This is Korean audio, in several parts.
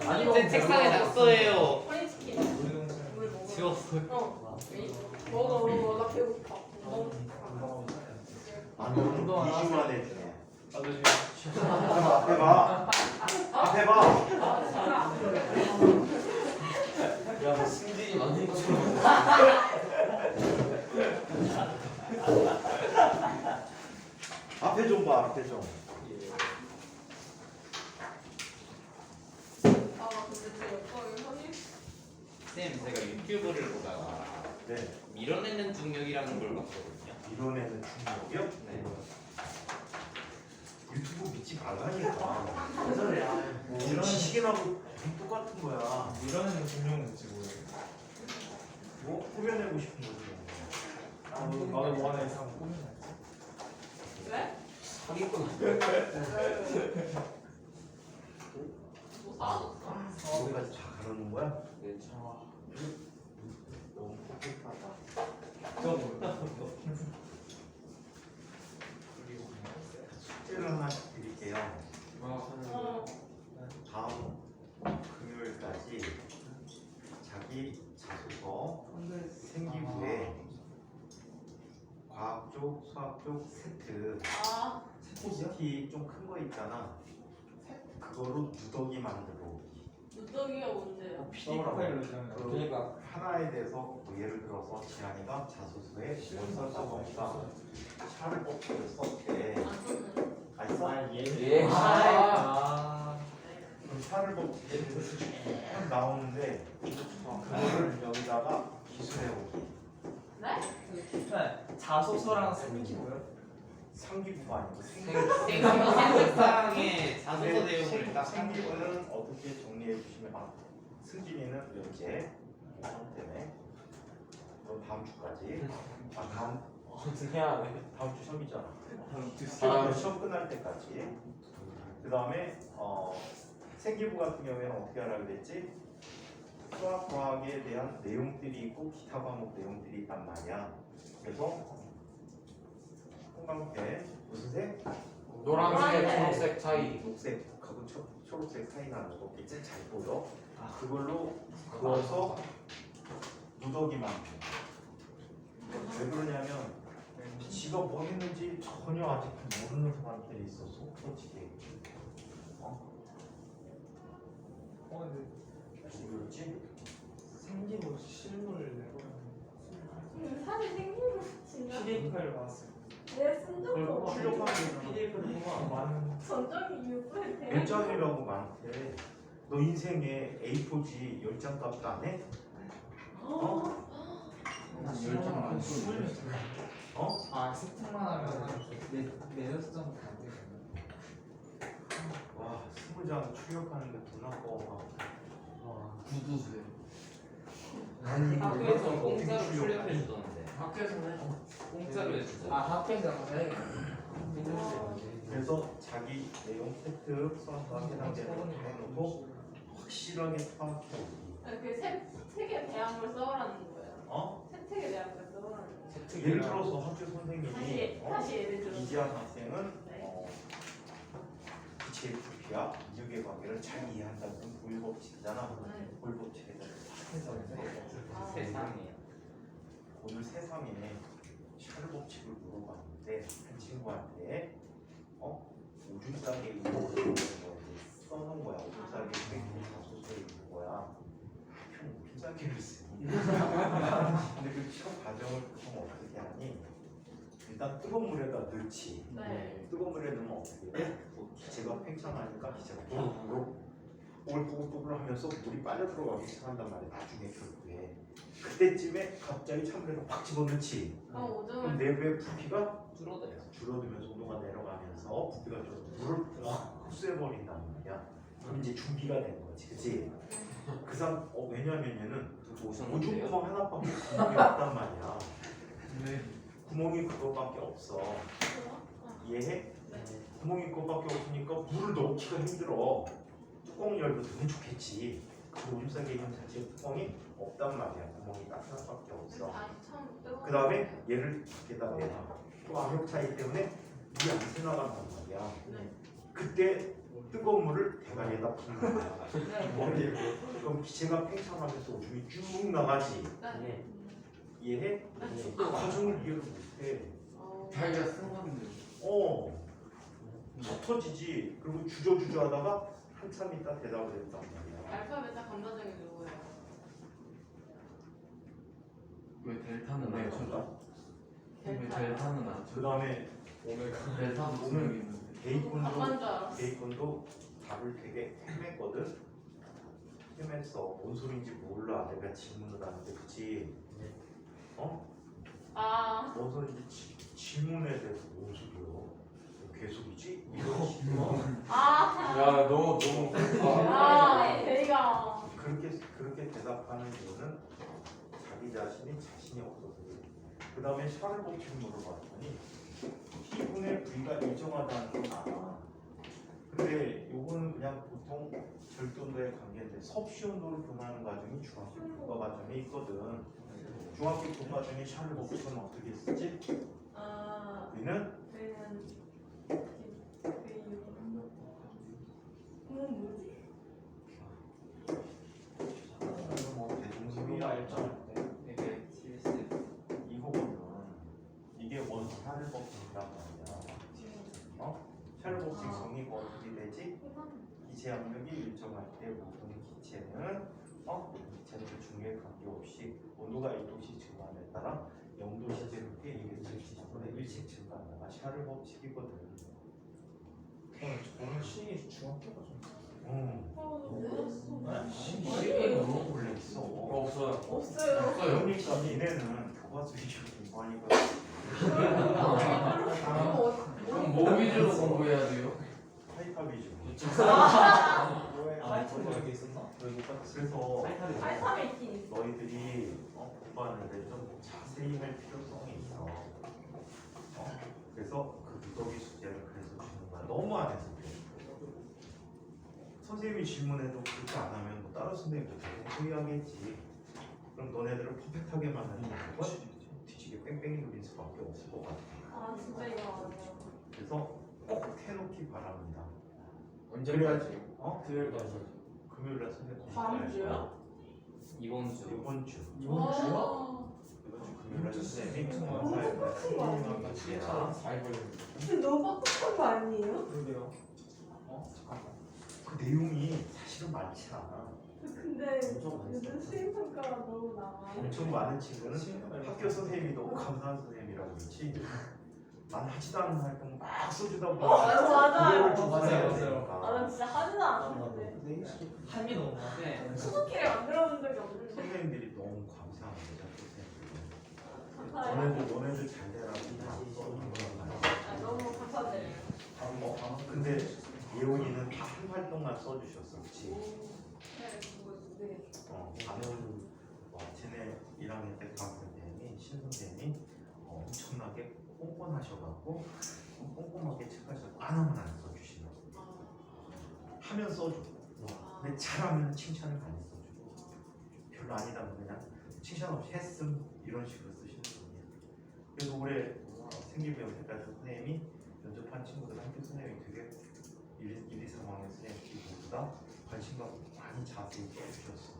아니 제 책상에 낙서해요. 프렌치킨. 물 먹어. 지웠어요. 먹어. 나 배고파. 아니 운동 안 20만 해 주네. 나도 지금 앞에 봐. 앞에 봐. 야너 승진이 만든 것처럼. 앞에 좀 봐. 앞에 좀. 아 근데 저 여기 허니. 쌤 제가 유튜브를 보다가 네. 밀어내는 중력이라는 걸 봤거든요. 밀어내는 중력이요? 네. 유튜브 믿지 말라니까. 무슨 소리야? 이런 지식인하고 똑같은 거야. 이러는 분명은 뭔지 모르겠어. 뭐 꾸며내고 싶은 거지. 나도 뭐 하나 이상 꾸미냐? 왜? 사기꾼. 뭐 사줬어? 거기까지 다 가르는 거야? 네, 저. 너무 複杂하다. 숙제를 하나씩 드릴게요. 다음 금요일까지 자기 자소서 생기부에 과학 쪽, 수학 쪽 세트 아 포스트잇 좀 큰 거 있잖아. 그거로 누더기 만들어 오기. 누더기가 뭔데요? PDF 파일로 지나면 그러니까 하나에 대해서 뭐 예를 들어서 지한이가 자소서에 원서 써보니까 샤를 법칙을 썼대. 안 썼는데. 아니 써? 예. 그럼 샤를 법칙이 딱 나오는데 그거를 여기다가 기술해 오기. 네? 자소서랑 생기고요. 상기부가 아니고 생기부상의 자소서 내용을 딱 생기부는 어떻게 정리해 주시면 승진이는 연재 때문에 그럼 다음 주까지 어떻게 해야 돼? 다음 주 시험이잖아. 아, 시험 끝날 때까지. 그 다음에 생기부 같은 경우에는 어떻게 하라 그랬지? 수학 과학에 대한 내용들이 있고 기타 과목 내용들이 있단 말이야. 그래서 형광펜 무슨 색? 노란색, 초록색 차이. 녹색하고 초록색 사이 나는 거 제일 잘 보여. 그걸로 그어서 누더기만 해. 왜 그러냐면 지가 뭐 했는지 전혀 아직 모르는 사람들이 있어서 솔직히 근데 뭐였지? 생기고 실물 사실 생기부 진짜. PDF 파일로 봤어요. 내쓴 적도 없어. 출력하는 PDF를 보고 많은 전적이 유부에 몇 장이라고 많대. 너 인생에 A4지 10장 값도 안 해? 열정을 안 쓰고 어? 스틱만 하면 네 장도 안 되거든요. 와 20장 출력하는 게 돈 아까워. 구두쇠. 아니 학교에서 어떻게 공짜로 출력해? 출력해 주던데. 학교에서는 공짜로 해주죠. 학교에서 그래서 자기 내용 팩트 수학과 해당되는 거 다 해놓고 확실하게 파악해. 그세개 대학을 써라는 거예요. 어? 세책에 대학을 써라는 거예요. 예를 들어서 학교 선생님이 다시 예를 들어서. 이지한 학생은 네. 기체의 부피와 미적의 관계를 잘 이해한다는 고율법칙이잖아. 네. 고율법칙에 대해서 아. 세상에. 오늘 세상에 샤르 법칙을 물어봤는데 한 친구한테 오줌싸개 이거 써놓은 거야. 오줌싸개 팩트 자소서에 있는 거야. 형 오줌싸개를 쓰니? 근데 그 시험 과정을 보통 어떻게 하니? 일단 뜨거운 물에다 넣지. 네. 뜨거운 물에 넣으면 어떻게 돼? 기체가 팽창하니까 기체가 뽀글뽀글 하면서 물이 빨려 들어가기 시작한단 말이야. 나중에 결국에 그때쯤에 갑자기 찬물에다 팍 집어넣지. 그럼 오줌을 내부의 부피가 줄어들어요. 온도가 내려가면서 부피가 좀 물을 확 흡수해버린단 말이야. 그럼 이제 준비가 되는 거지, 그치? 그 사람 왜냐면 얘는 오줌 구멍 하나밖에 구멍이 없단 말이야. 구멍이 그거밖에 없어. 이해해? 구멍이 그거밖에 없으니까 물을 넣기가 힘들어. 뚜껑 열어두면 좋겠지. 그 오줌싸개 이름 자체에 뚜껑이 없단 말이야. 구멍이 딱 하나밖에 없어. 그 다음에 얘를 밖에다 내놔. 또 압력 차이 때문에 물이 안 새나간단 말이야. 네. 그때 뜨거운 물을 대가리에다 붓는 거야. 네. 그럼 기체가 팽창하면서 오줌이 쭉 나가지. 네. 이해해? 네. 그 과정을 이해를 못해. 자기가 쓴 건데. 탁 터지지. 그리고 주저주저 하다가 한참 있다 대답을 했단 말이야. 알파 베타 감자정이 누구예요? 왜 델타는 네, 안 쳐져? 왜 델타. 델타는 안 그 쳐져? 다음에 델타도 분명히 있는데. 답한 줄 알았어. 베이컨도 답을 되게 헤맸거든. 헤맸어. 뭔 소리인지 몰라. 내가 질문을 하는데 그치? 아, 뭔 소리인지 질문에 대해서 뭔 소리야? 계속이지? 이런 질문. 아, 야 너무 대리가. 그렇게 대답하는 이유는 자기 자신이 없어서 그래. 그 다음에 샤를복 질문을 봤더니 T분의 V가 일정하다는 건 알아. 근데 요거는 그냥 보통 절도온도의 관계인데 섭씨 온도를 변하는 과정이 중학교 교과 과정에 있거든. 중학교 교과 과정에 샤를복 질문 어떻게 쓰지? 아, V는 저희는 뭐지? 대중소리야 일정. 이게 TBS. 이거거든. 이게 원소 샤를복 질문이란 말이야. 샤를복 질문이 뭐 어떻게 되지? 기체 압력이 일정할 때 모든 기체는 기체는 중에 관계없이 온도가 1도씩 증가함에 따라 0도 시제롭게 이게 질식분의 1씩 증가한다. 샤를복 식이거든. 저는 시 중학교가 좀 시계 너무 원래 있어. 없어요. 없어요. 그러니까 니네는 교과서 위주로 공부하니까 그럼 뭐 위주로 공부해야 돼요? 하이파 위주로. 뭐에 하이튼 이런 게 있었나? 그래서 알파벳 있긴 있어. 너희들이 공부하는데 좀 자세히 할 필요성이 있어. 그래서 그 미더기 숙제를 그래서 주는 거야. 너무 안 해서 그래. 선생님이 질문해도 그렇게 안 하면 뭐 다른 선생님도 대부분 소유하겠지. 그럼 너네들을 퍼펙트하게 만드는 건 뒤지게 뺑뺑이 돌릴 수밖에 없을 것 같아. 아, 진짜 이거 맞아요. 그래서 꼭 해놓기 바랍니다. 언제까지? 토요일까지. 금요일날 선생님 다음 주요? 이번 주. 이번 주. 이번 주요? 이번 주 금요일날 선생님이 너무 수강사에 똑같은 거 아니에요? 선생님하고 시계처럼 잘 걸리는데. 근데 너무 빡빡한 거 아니에요? 그러게요. 잠깐만. 그 내용이 사실은 많지 않아. 근데 엄청 많이 요즘 수행평가가 너무 나와. 엄청 많은 친구는 학교 선생님이 너무 감사한 선생님이라고 그렇지. 난 하지도 않은 활동 막 써주다 보니까 맞아요. 그거를 맞아요. 조사해야 아, 나 진짜 하지도 않았는데. 근데 한이 너무 많아. 수도키를 만들어 본 적이 없는데. 선생님들이 너무 감사한 거죠. 감사해요. 너네들 잘 되라고 다 써주는 거야. 아, 너무 감사드려요. 근데 예원이는 다 한 활동만 써주셨어, 그렇지? 네, 네. 나는 쟤네 1학년 때 강 선생님이 신 선생님이 엄청나게 꼼꼼하셔갖고 꼼꼼하게 책하셔서 안 하면 안 써주시는 하면 써주고 근데 잘하면 칭찬을 많이 써주고 별로 아니다면 그냥 칭찬 없이 했음 이런 식으로 쓰시는 분이에요. 그래서 올해 생기부영 때까지 선생님이 면접한 친구들 학교 선생님이 되게 1, 2, 3학년 선생님들보다 관심과 많이 자세히 써주셨어.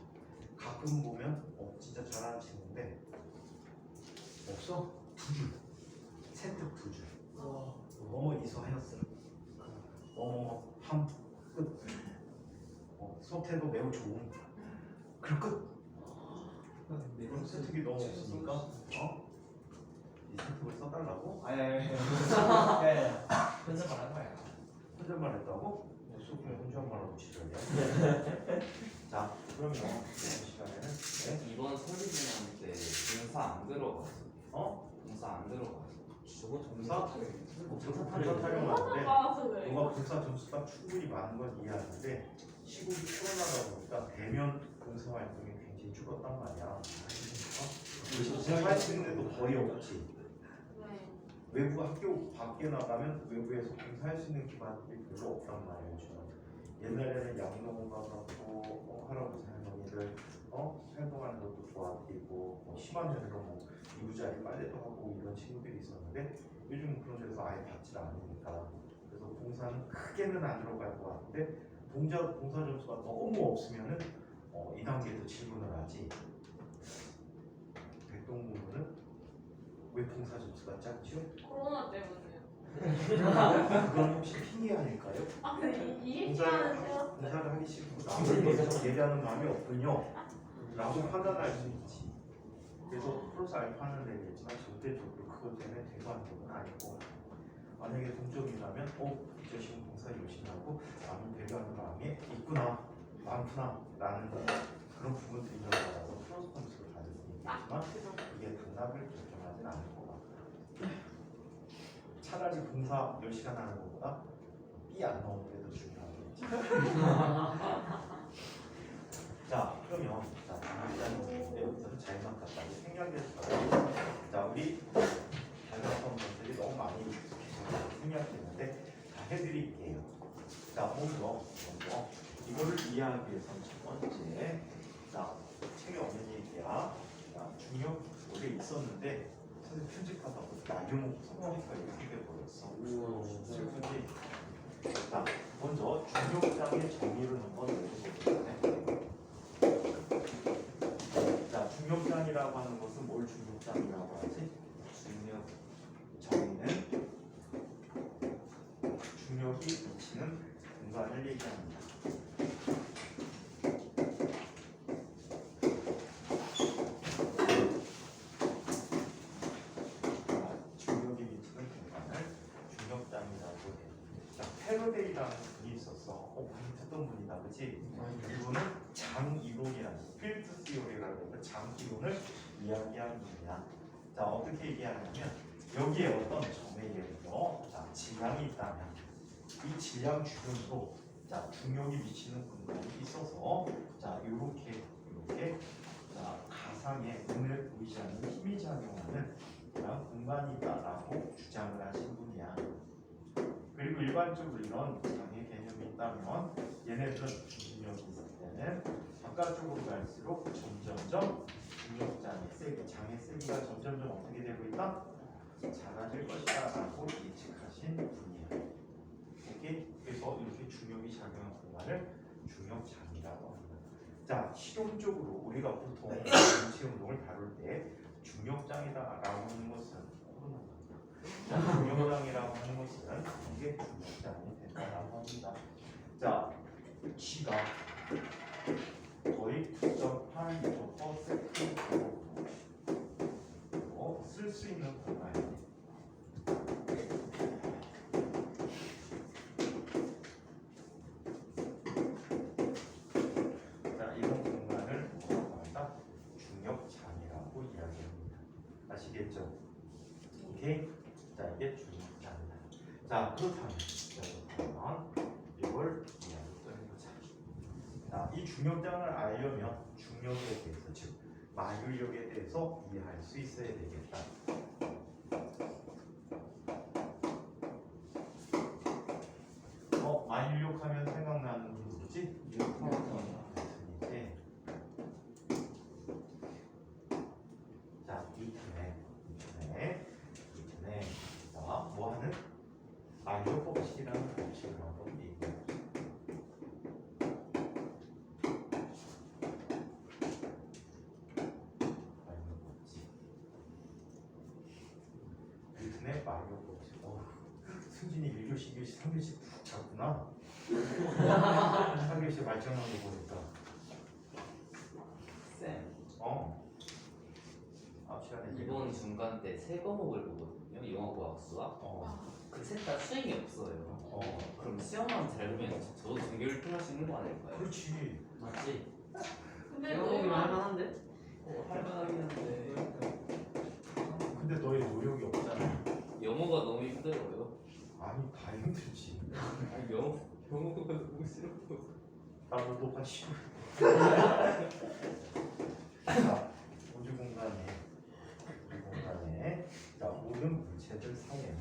가끔 보면 진짜 잘하는 친구인데 없어? 2줄 세특 2줄 뭐뭐 이수하였음 뭐뭐 함 끝. 수업 태도 매우 좋은 그럼 끝. 그럼 세특이 너무 없으니까 이 세특을 써달라고? 아니. 혼자만 한 거야. 혼잣말 했다고? 수업에 혼잣말하고 지랄이야? 자 그러면 이번 시간에는 이번 설리분양 때 공사 안 들어갔어. 공사 안 들어갔어. 저거 점사? 점사 점사 타령 하나 하는데 빠서 그래. 너가 공사 점수가 충분히 많은 건 이해하는데 시국이 코로나다 보니까 대면 공사 활동이 굉장히 줄었단 말이야. 할 수 있는 데도 거의 없지. 네. 외부 학교 밖에 나가면 외부에서 공사할 수 있는 기반들이 별로 없단 말이에요. 요즘은. 옛날에는 양농가 갖고 할아버지 할머니들 활동하는 것도 도와드리고 심한 면으로 이부자리 빨래도 하고 이런 친구들이 있었는데 요즘 그런 데서 아예 받질 않으니까 그래서 동사는 크게는 안 들어갈 것 같은데 동사 점수가 너무 없으면은 2단계에서 질문을 하지. 백동문은 왜 동사 점수가 작죠? 코로나 때문에요. 그건 혹시 핑계 아닐까요? 아 근데 이게 공사를 시간은 때였어요. 공사를 하기 싫고 남을 더 예리하는 마음이 없군요 라고 판단할 수 있지. 그래서 플러스 알파는 되겠지만 절대적으로 그것 때문에 대관적은 아닐 것 같아요. 만약에 동점이라면 이 자식은 공사 열심히 하고 남을 배려하는 마음이 있구나 많구나 라는 그런 부분들이 인정받아서 플러스 점수를 받을 수 있겠지만 이게 단답을 결정하진 않을 것 같아요. 차라리 공사 10시간 하는 것보다 B 안 나오는 게 더 중요하겠지. 자, 그러면 일단 여기서 잘만 갔다고 생략해서 자, 우리 잘못한 분들이 너무 많이 생략했는데 다 해드릴게요. 자, 먼저 이거를 이해하기 위해서는 첫 번째 자, 책에 없는 얘기야. 자, 중력 원래 있었는데 사실 편집하다 보니까 알려놓고 성공하니까 이렇게 돼버렸어. 슬프지? 자, 먼저 중력장의 정의를 한번 읽어보겠습니다. 자, 중력장이라고 하는 것은 뭘 중력장이라고 하지? 중력 정의는 중력이 미치는 공간을 얘기합니다. 중력이 미치는 공간을 중력장이라고 해요. 자, 패러데이라는 분이 있었어. 많이 듣던 분이다, 그렇지? 이분은 장이론이라는 필드 시오리라고 해서 장이론을 이야기하는 분이야. 자, 어떻게 얘기하냐면 여기에 어떤 점에 예를 들어 자, 질량이 있다면 이 질량 주변으로 자, 중력이 미치는 공간이 있어서 자, 이렇게 자, 가상의 눈에 보이지 않는 힘이 작용하는 그런 공간이 있다라고 주장을 하신 분이야. 그리고 일반적으로 이런 장의 개념이 있다면 얘네들은 중력이 있을 때는 바깥쪽으로 갈수록 점점점 중력장의 세기, 장의 세기가 점점점 어떻게 되고 있다? 작아질 것이다 라고 예측하신 분이에요. 오케이? 그래서 이렇게 중력이 작용한 공간을 중력장이라고 합니다. 자, 실용적으로 우리가 보통 전체 운동을 다룰 때 중력장이다라고 하는 것은 중력장이라고 하는 것은 이게 중력장이 된다라고 합니다. 자, G가 거의 9.8m/s로 쓸 수 있는 공간이에요. 자, 이런 공간을 뭐라고 한다? 중력장이라고 이야기합니다. 아시겠죠? 오케이? 자, 이게 중력장이다. 자, 그렇다면 이걸 이야기 또 해보자. 자, 이 중력장을 알려면 중력에 대해서 즉 마율력에 대해서 이해할 수 있어야 되겠다. 마율력 하면 생각나는 분 누구지? 뉴턴이지. 자, 뉴턴의 뭐하는 마율력 법칙이라는 법칙을 한번 얘기해 보자. 뉴턴의 마율력 법칙. 승진이 1교시, 2교시, 3교시 푹 잤구나. 3교시 말짱한 거 보니까. 쌤, 앞 시간에 이번 중간 때 세 과목을 보거든요. 영어, 과학, 수학. 그 셋 다 수행이 없어요. 그럼 시험만 잘 보면 저도 전교 1등 할 수 있는 거 아닐까요? 그렇지. 맞지? 근데 영어보기만 너희만 할만한데? 할만하긴 한데 근데 너의 노력이 없잖아. 영어가 너무 힘들어요. 아니 다 힘들지. 영어가 너무 싫어요. 나도 똑같이. 자, 우주 공간에 자, 모든 물체들 사이에는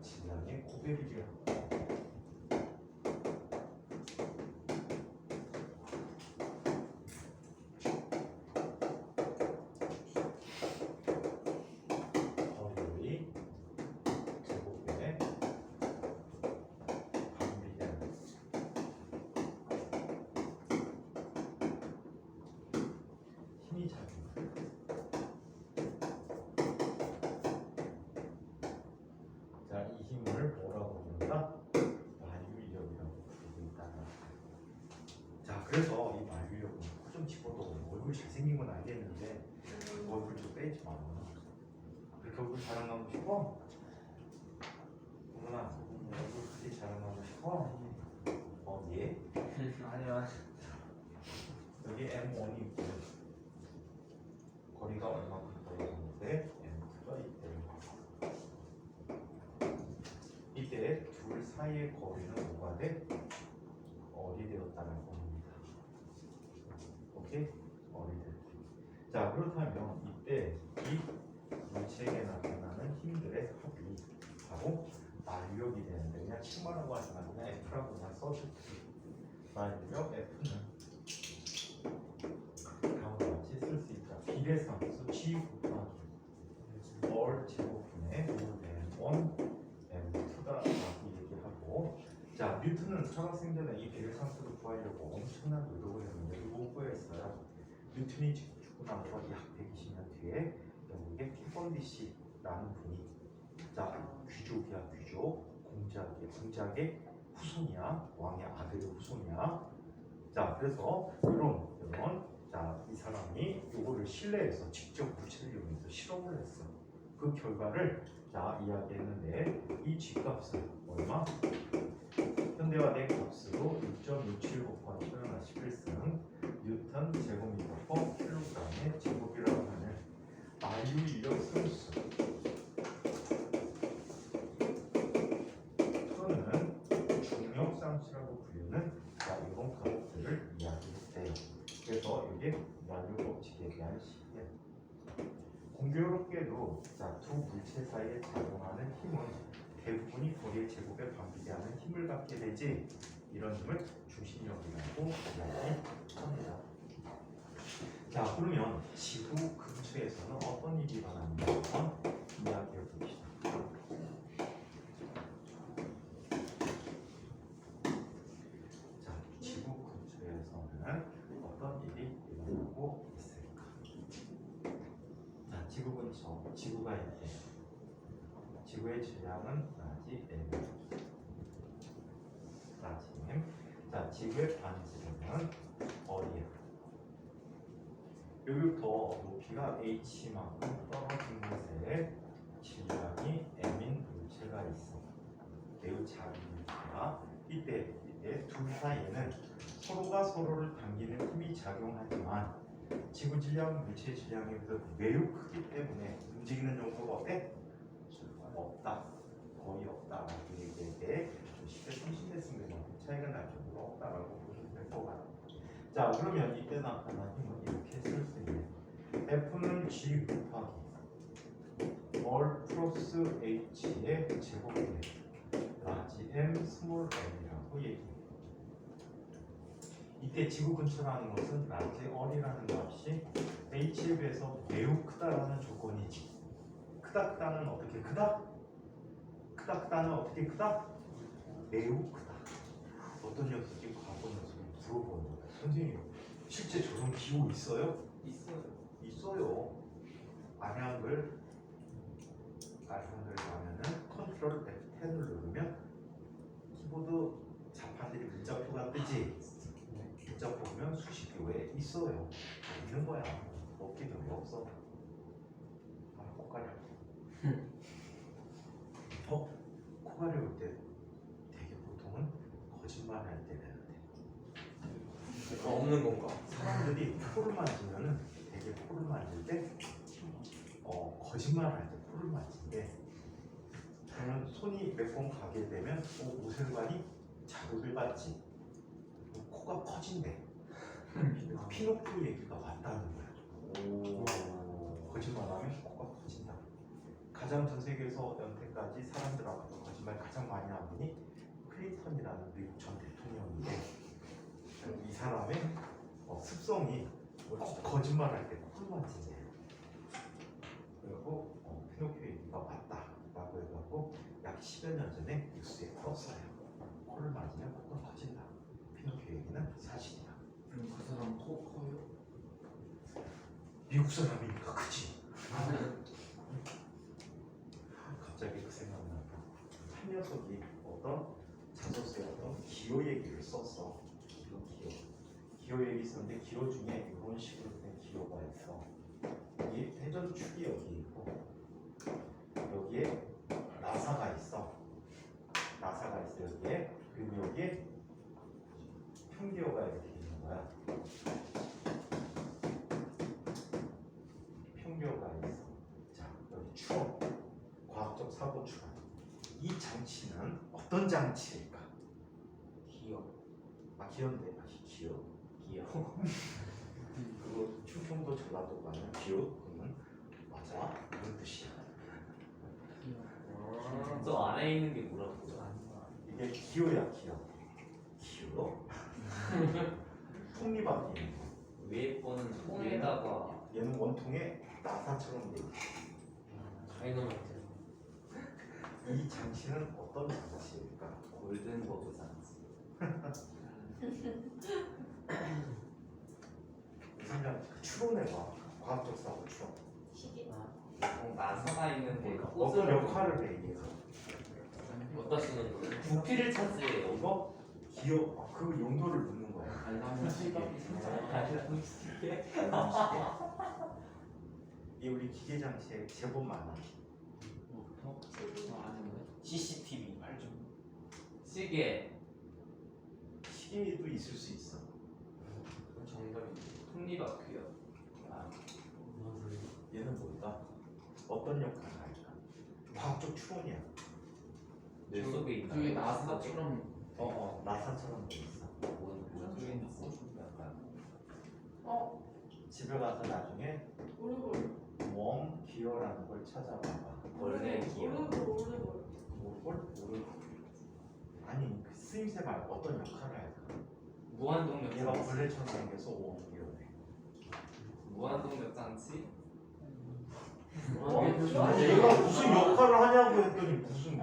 질량의 고백이야. 자, 이 힘을 뭐라고 부른다? 만유인력이라고 부르고 있다는 거예요. 자, 그래서 이 만유인력은 코 좀 집어도 얼굴 잘생긴 건 알겠는데 얼굴 좀 빼지 마. 그렇게 얼굴 자랑하고 싶어? 어머나, 얼굴 그렇게 자랑하고 싶어? 예? 아니요. 여기 M1이 있고 거리가 얼마큼 떨어졌는데 M2가 있대요. 이때 둘 사이의 거리는 뭐가 돼? 어리 되었다는 겁니다. 오케이? 어리 되었다. 자, 그렇다면 이때 이 물체에게 나타나는 힘들의 합이 바로 만유력이 되는데 그냥 칭말하고 하지 말고 그냥 F라고 그냥 써줄게. 만유력 F는 다음과 같이 쓸 수 있다. 비례상수 G 곱하기 R 제곱분의 1 M2다라고 얘기하고, 자, 뉴턴은 초등학생들은 이 비례상수를 구하려고 엄청난 노력을 했는데 못 구했어요. 뉴턴이 죽고 나서 약 120년 뒤에 영국의 캐번디시라는 분이, 자, 귀족이야 귀족, 공작의 후손이야, 왕의 아들의 후손이야. 자, 그래서 이런 자, 이 사람이 요거를 실내에서 직접 물체를 이용해서 실험을 했어. 그 결과를 자 이야기했는데 이 G값은 얼마? 현대화된 값으로 6.67 곱하기 표현한 11승 뉴턴 제곱미터 퍼 킬로그램의 제곱이라고 하는 만유인력 승수. 또는 중력상수라고 불리는 자, 이런 과목들을 이야기했대요. 그래서 이게 만유 법칙에 대한 시기예요. 공교롭게도 자, 두 물체 사이에 작용하는 힘은 대부분이 거리의 제곱에 반비례하는 힘을 갖게 되지, 이런 힘을 중심력이라고 이야기합니다. 자, 그러면 지구 근처에서는 어떤 일이 일어나는지 한번 이야기해 봅시다. 자, 지구 근처에서는 어떤 일이 일어나고 있을까? 자, 지구 근처, 지구가 있대. 지구의 질량은 라지 M. 라지 M. 자, 지구의 반지름은 어디야? 여기부터 높이가 h만큼 떨어진 곳에 질량이 m인 물체가 있어. 매우 작은 물체가 이때 둘 사이에는 서로가 서로를 당기는 힘이 작용하지만 지구 질량, 물체 질량에 비해서 매우 크기 때문에 움직이는 정도가 어때? 없다. 거의 없다라고 얘기해. 좀 쉽게 30대승 차이가 날 정도로 없다라고 보시면 될 것 같아요. 자, 그러면 이때 나타난 힘은 이렇게 쓸 수 있네. F는 G 곱하기 R 플러스 H의 제곱이네. 라지 M 스몰 m이라고 얘기해. 이때 지구 근처라는 것은 라지 R이라는 값이 H에 비해서 매우 크다라는 조건이지. 크다는 어떻게 크다? 크다는 어떻게 크다? 매우 크다. 어떤 녀석이 과거 녀석이 물어보는 거야. 선생님, 실제 저런 기호 있어요? 있어요. 안양을 가면은 컨트롤 F10을 누르면 키보드 자판들이 문자표가 뜨지. 문자표 보면 수십 교에 있어요. 있는 거야. 없기도 없어. 아, 코 가려. 코 가려울 때 되게 보통은 거짓말 할 때 되는데. 없는 건가? 사람들이 코를 만지면은 되게 코를 만질 때 거짓말 할 때 코를 만진대. 그러면 손이 몇 번 가게 되면 오셀반이 자극을 받지. 코가 커진대. 피노키오 얘기가 맞다는 거야. 거짓말하면 코가 커진다. 가장 전 세계에서 연태까지 사람들 앞에서 거짓말 가장 많이 한 분이 클린턴이라는 미국 전 대통령인데, 이 사람의 습성이 거짓말할 때 코를 만지네. 그리고 피노키오 얘기가 맞다라고 해갖고 약 10여 년 전에 뉴스에 떴어요. 코를 만지면 코가 커진다. 피노키오 얘기는 사실이다. 그 사람 코 커요? 미국 사람이니까 그치? 갑자기 그 생각난다. 한 녀석이 어떤 자소서에 어떤 기호 얘기를 썼어. 기호 얘기 썼는데 기호 중에 이런 식으로 된 기호가 있어. 여기 회전 축이 여기 있고 여기에 나사가 있어. 나사가 있어 여기에. 그리고 여기에 평기호가 이렇게 있는 거야. 평기호가 있어. 자 여기 추억. 과학적 사고 추론. 이 장치는 어떤 장치일까? 기억. 아 기억인데 기억. 그거 충청도 전라도 가면 기억 그러면 맞아 무슨 뜻이야? 저 안에 있는 게 뭐라고요? 이게 기호야 기호. 기호? 톱니바퀴. 위에 거는 위에다가 얘는 원통에 나사처럼 돼 있어. 다이너마이트. 이 장치는 어떤 장치일까? 골든 버그 장치. 무슨 장치? 그 추론해봐. 과학적 사고 추론. 시계. 나사가 있는 데 어떤 역할을 해 이게? 어디다 쓰는 거예요? 부피를 차지해요. 이거 기호 그 용도를 묻는 거야. 알람 시계. 이 우리 기계 장치에 제법 많아. 뭐부터? 아는데. CCTV 알죠? 시계, 시계도 있을 수 있어. 정답이. 톱니바퀴요. 아, 얘는 뭘까? 어떤 역할을 할까? 과학적 추론이야. 뇌 속에 있는 저기 나사처럼. 나사처럼 돼 있어. 뭔 소리인지 약간 집에 가서 나중에 오르골. 웜 기어라는 걸 찾아봐봐. 원래 기억. 오르골. 모르골? 아니 그 쓰임새 말고 어떤 역할을 할까? 무한동력 얘가 장치. 벌레처럼 생겨서 웜 기어네. 무한동력 장치. 얘가 무슨 역할을 하냐고 했더니 무슨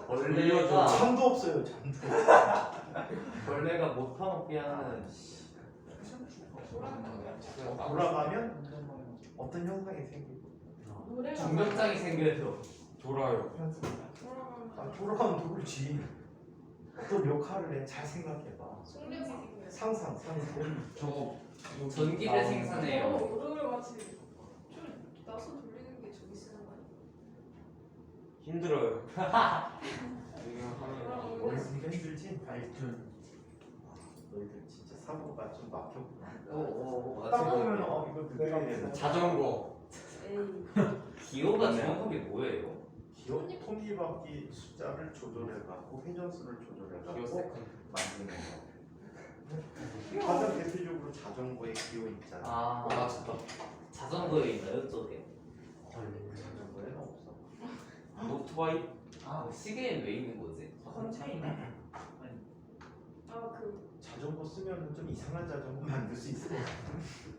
벌레가 잠도 없어요. 잠도. 벌레가 못 파먹게 하는 돌아가면 어떤 현상이 생기고 노래가. 중력장이 생겨요. 돌아요. 돌아가면 돌지. 어떤 역할을 해. 잘 생각해봐. 속력이 생겨요. 상상. 저거. 전기를 생산해요. 오르골 같이 좀 나서 돌리는 게 저기 쓰는 거 아니야? 힘들어요. 머릿속이 힘들지? 너희들 진짜 사고가 좀 막혔구나. 딱 보면 이거 느껴야 되는 자전거. 에이. 기호가 정확하게 뭐예요? 기호 톱니바퀴 숫자를 조절해갖고 회전수를 조절해갖고 기어 세컨드. 만드는 거. 가장 대표적으로 자전거의 기호 있잖아. 아, 맞췄다. 자전거에 있나요, 저게? 자전거에는 없어. 오토바이. 시계엔 왜 있는 거지? 자전거 쓰면 좀 이상한 자전거 만들 수 있을 것 같아.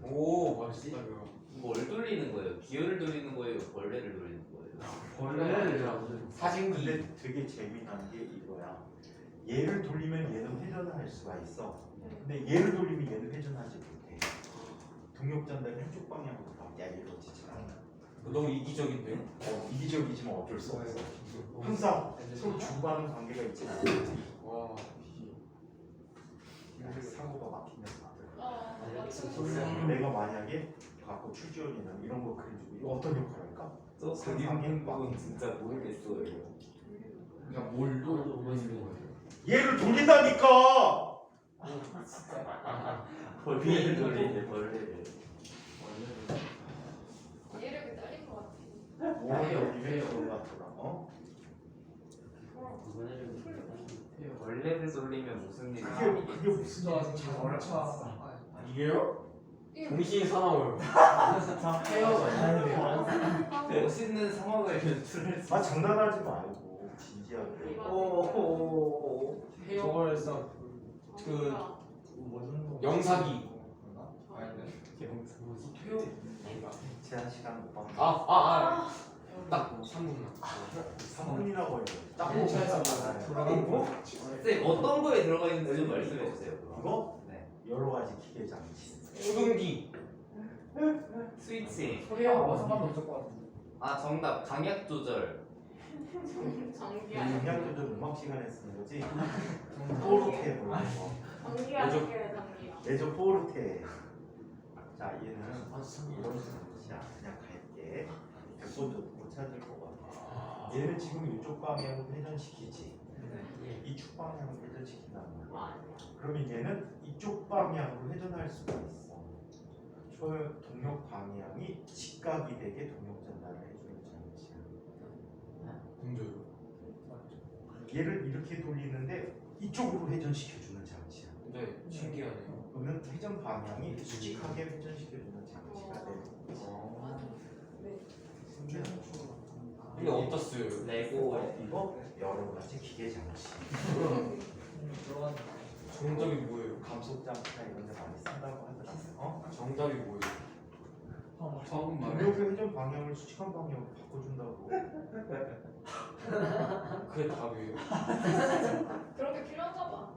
오 멋있다 그거. 뭘 돌리는 거예요? 기어를 돌리는 거예요? 벌레를 돌리는 거예요? 벌레를 사진기. 근데 되게 재미난 게 이거야. 얘를 돌리면 얘는 회전할 수가 있어. 근데 얘를 돌리면 얘는 회전하지 못해. 동력 전달이 한쪽 방향으로밖에 안 이루어지잖아. 너무 이기적인데요? 이기적이지만 어쩔 수 없어. 항상 서로 주고받는 관계가 있지 않아. 와. 사고가 막힌 녀석들. 맞춰. 내가 만약에 갖고 출지원이나 이런 거 그려주고 이거 어떤 역할을 할까? 저 상상의 그림은 진짜 모르겠어요. 그러니까 뭘로 보여주는 거예요? 얘를 돌린다니까. 벌레를 돌리네, 벌레를. 얘를 딸린 것 같아. 뭐에 어디에 그런 것 같더라. 벌레를 돌리면 무슨 일이 그게 무슨 일인지 자동차. 이게요? 동시에 사나워요. 멋있는 상황을 연출할 수 아 장난하지 말고 진지하게. 저거에서 그 영사기. 제한 시간 못 받는. 딱 3분만. 3분이나 걸려. 딱 벤치에서 쌤, 어떤 거에 들어가 있는지 좀 말씀해 주세요. 이거 네. 여러 가지 기계 장치. 수증기. 스위치. 소리하고 상관도 없을 것 같은데. 아 정답 강약 조절. 전기 그냥 좀 음악 시간에 쓰는 거지. 포르테 뭐 이런 거. 전기 아니게 전기야. 레저 포르테. 자 얘는 아, 진짜. 이런 자 그냥 갈게. 100번도 못 찾을 것 같아. 얘는 지금 이쪽 방향으로 회전시키지. 이쪽 방향으로 회전시킨다는 거야. 아니야. 그러면 얘는 이쪽 방향으로 회전할 수가 있어. 저 동력 방향이 직각이 되게 동력 전달을 해주는 장치야. 공조요. 얘를 이렇게 돌리는데 이쪽으로 회전시켜주는 장치야. 네, 신기하네요. 그러면 회전 방향이 수직하게 회전시켜주는 장치가 되는 거지. 네. 이게 어디다 쓰여요? 레고. 이거 여러 가지 기계 장치. 들어가는 정답이 뭐예요? 감속 장치나 이런 데 많이 쓴다고 하더라고요. 어? 정답이 뭐예요? 거. 처음 말해. 동력의 회전 방향을 수직한 방향으로 바꿔준다고. 그게 답이에요. 그런 게 필요한가 봐.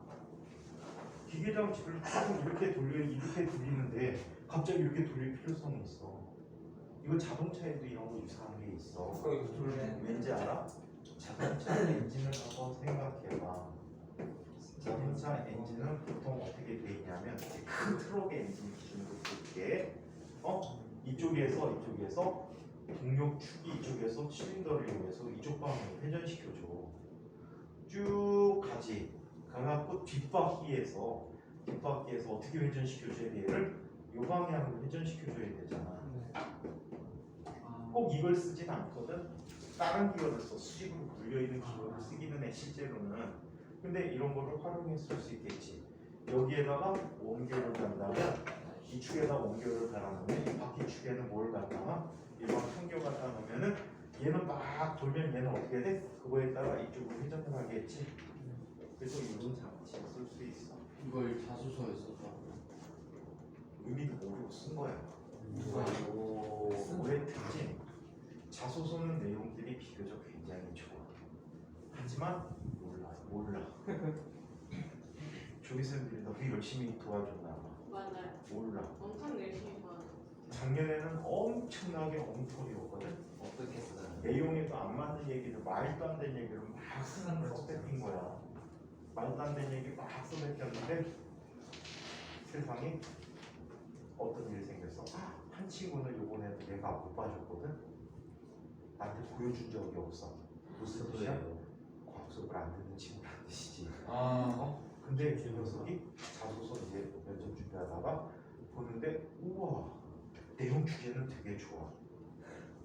기계 장치를 조금 이렇게 돌리는데 갑자기 이렇게 돌릴 필요성이 있어. 이거 자동차에도 이런 거 유사한 게 있어. 왠지 알아? 자동차 엔진을 한번 생각해봐. 자동차 엔진은 보통 어떻게 돼 있냐면 이제 큰 트럭의 엔진 기준으로 볼게. 이쪽에서 동력축이 이쪽에서 실린더를 이용해서 이쪽 방향으로 회전시켜줘. 쭉 가지. 가갖고 뒷바퀴에서 어떻게 회전시켜줘야 돼? 얘를 이 방향으로 회전시켜줘야 되잖아. 꼭 이걸 쓰진 않거든. 다른 기어를 써. 수직으로 굴려있는 기어를 쓰기는 해 실제로는. 근데 이런 거를 활용해 쓸 수 있겠지. 여기에다가 원기어를 간다면 이 축에다 원기어를 달아놓으면 이 바퀴 축에는 뭘 갖다가 일반 평기어 갖다 놓으면은 얘는 막 돌면 얘는 어떻게 돼? 그거에 따라 이쪽으로 회전을 하겠지. 그래서 이런 장치를 쓸 수 있어. 이걸 자소서에 썼다고요? 의미도 모르고 쓴 거야. 누가 왜 특징? 자소서는 내용들이 비교적 굉장히 좋아. 하지만 몰라. 조교생들이 너무 열심히 도와줬나 봐. 맞아요. 몰라. 엄청 열심히 봐. 작년에는 엄청나게 엉터리였거든. 어떻게 써요? 내용에도 안 맞는 얘기를 말도 안 되는 얘기를 막 써뱉긴 거야. 말도 안 되는 얘기 막 써뱉겼는데 세상에 어떤 일이 생겼어. 한 친구는 요번에도 내가 못 봐줬거든. 나한테 보여준 적이 없어. 무슨 뜻이야? 과학 수업을 안 듣는 친구라는 뜻이지. 근데 그 녀석이 자소서 이제 면접 준비하다가 보는데 우와 내용 주제는 되게 좋아.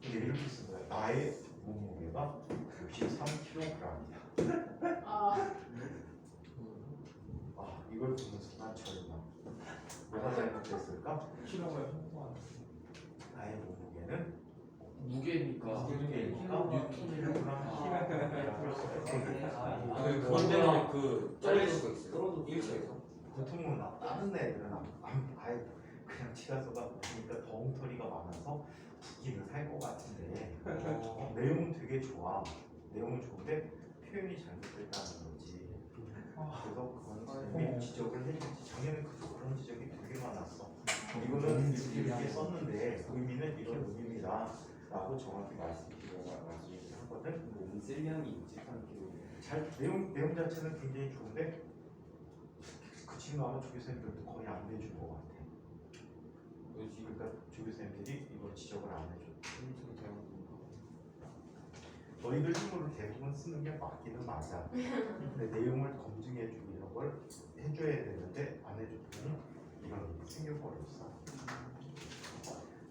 근데 이렇게 쓴 거야. 나의 몸무게가 63kg이야. 이걸 보면서 난 절망. 뭐가 잘못됐을까? 키로가 형성한. 나의 몸무게는 무게니까. 무게니까 그런데 그 잘릴 수가 있어요. 1차에서. 보통은 다른 애들은 아예 그냥 치가서가 보니까 덩터리가 많아서 붙기는 살 것 같은데 내용은 되게 좋아. 내용은 좋은데 표현이 잘못됐다는 거지. 그래서 그건 지적을 해주지. 작년에 그런 지적이 되게 많았어. 이거는 이렇게 썼는데 의미는 이런 의미입니다 라고 정확히 말씀하거든. 몸 쓸량이 63kg. 내용 자체는 굉장히 좋은데 그 지금 아마 조교생들도 거의 안 내준 것 같아. 그러니까 조교생들이 이걸 지적을 안 해줘. 너희들 힘으로 대부분 쓰는 게 맞기는 맞아. 근데 내용을 검증해주고 이런 걸 해줘야 되는데 안 해줬더니 이런 일이 생겨버렸어.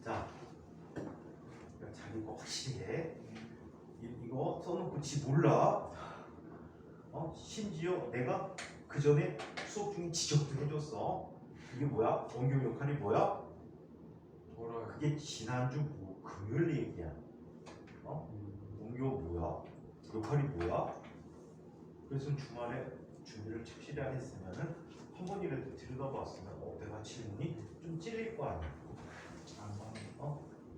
자, 자기 거 확실히 해. 이거 써놓고 지 몰라. 심지어 내가 그 전에 수업 중에 지적도 해줬어. 이게 뭐야? 원교 역할이 뭐야? 뭐라 그게 지난주 금요일 얘기야. 원교 뭐야? 역할이 뭐야? 그래서 주말에 준비를 착실히 안 했으면은 한 번이라도 들여다봤으면 내가 질문이 좀 찔릴 거 아니야.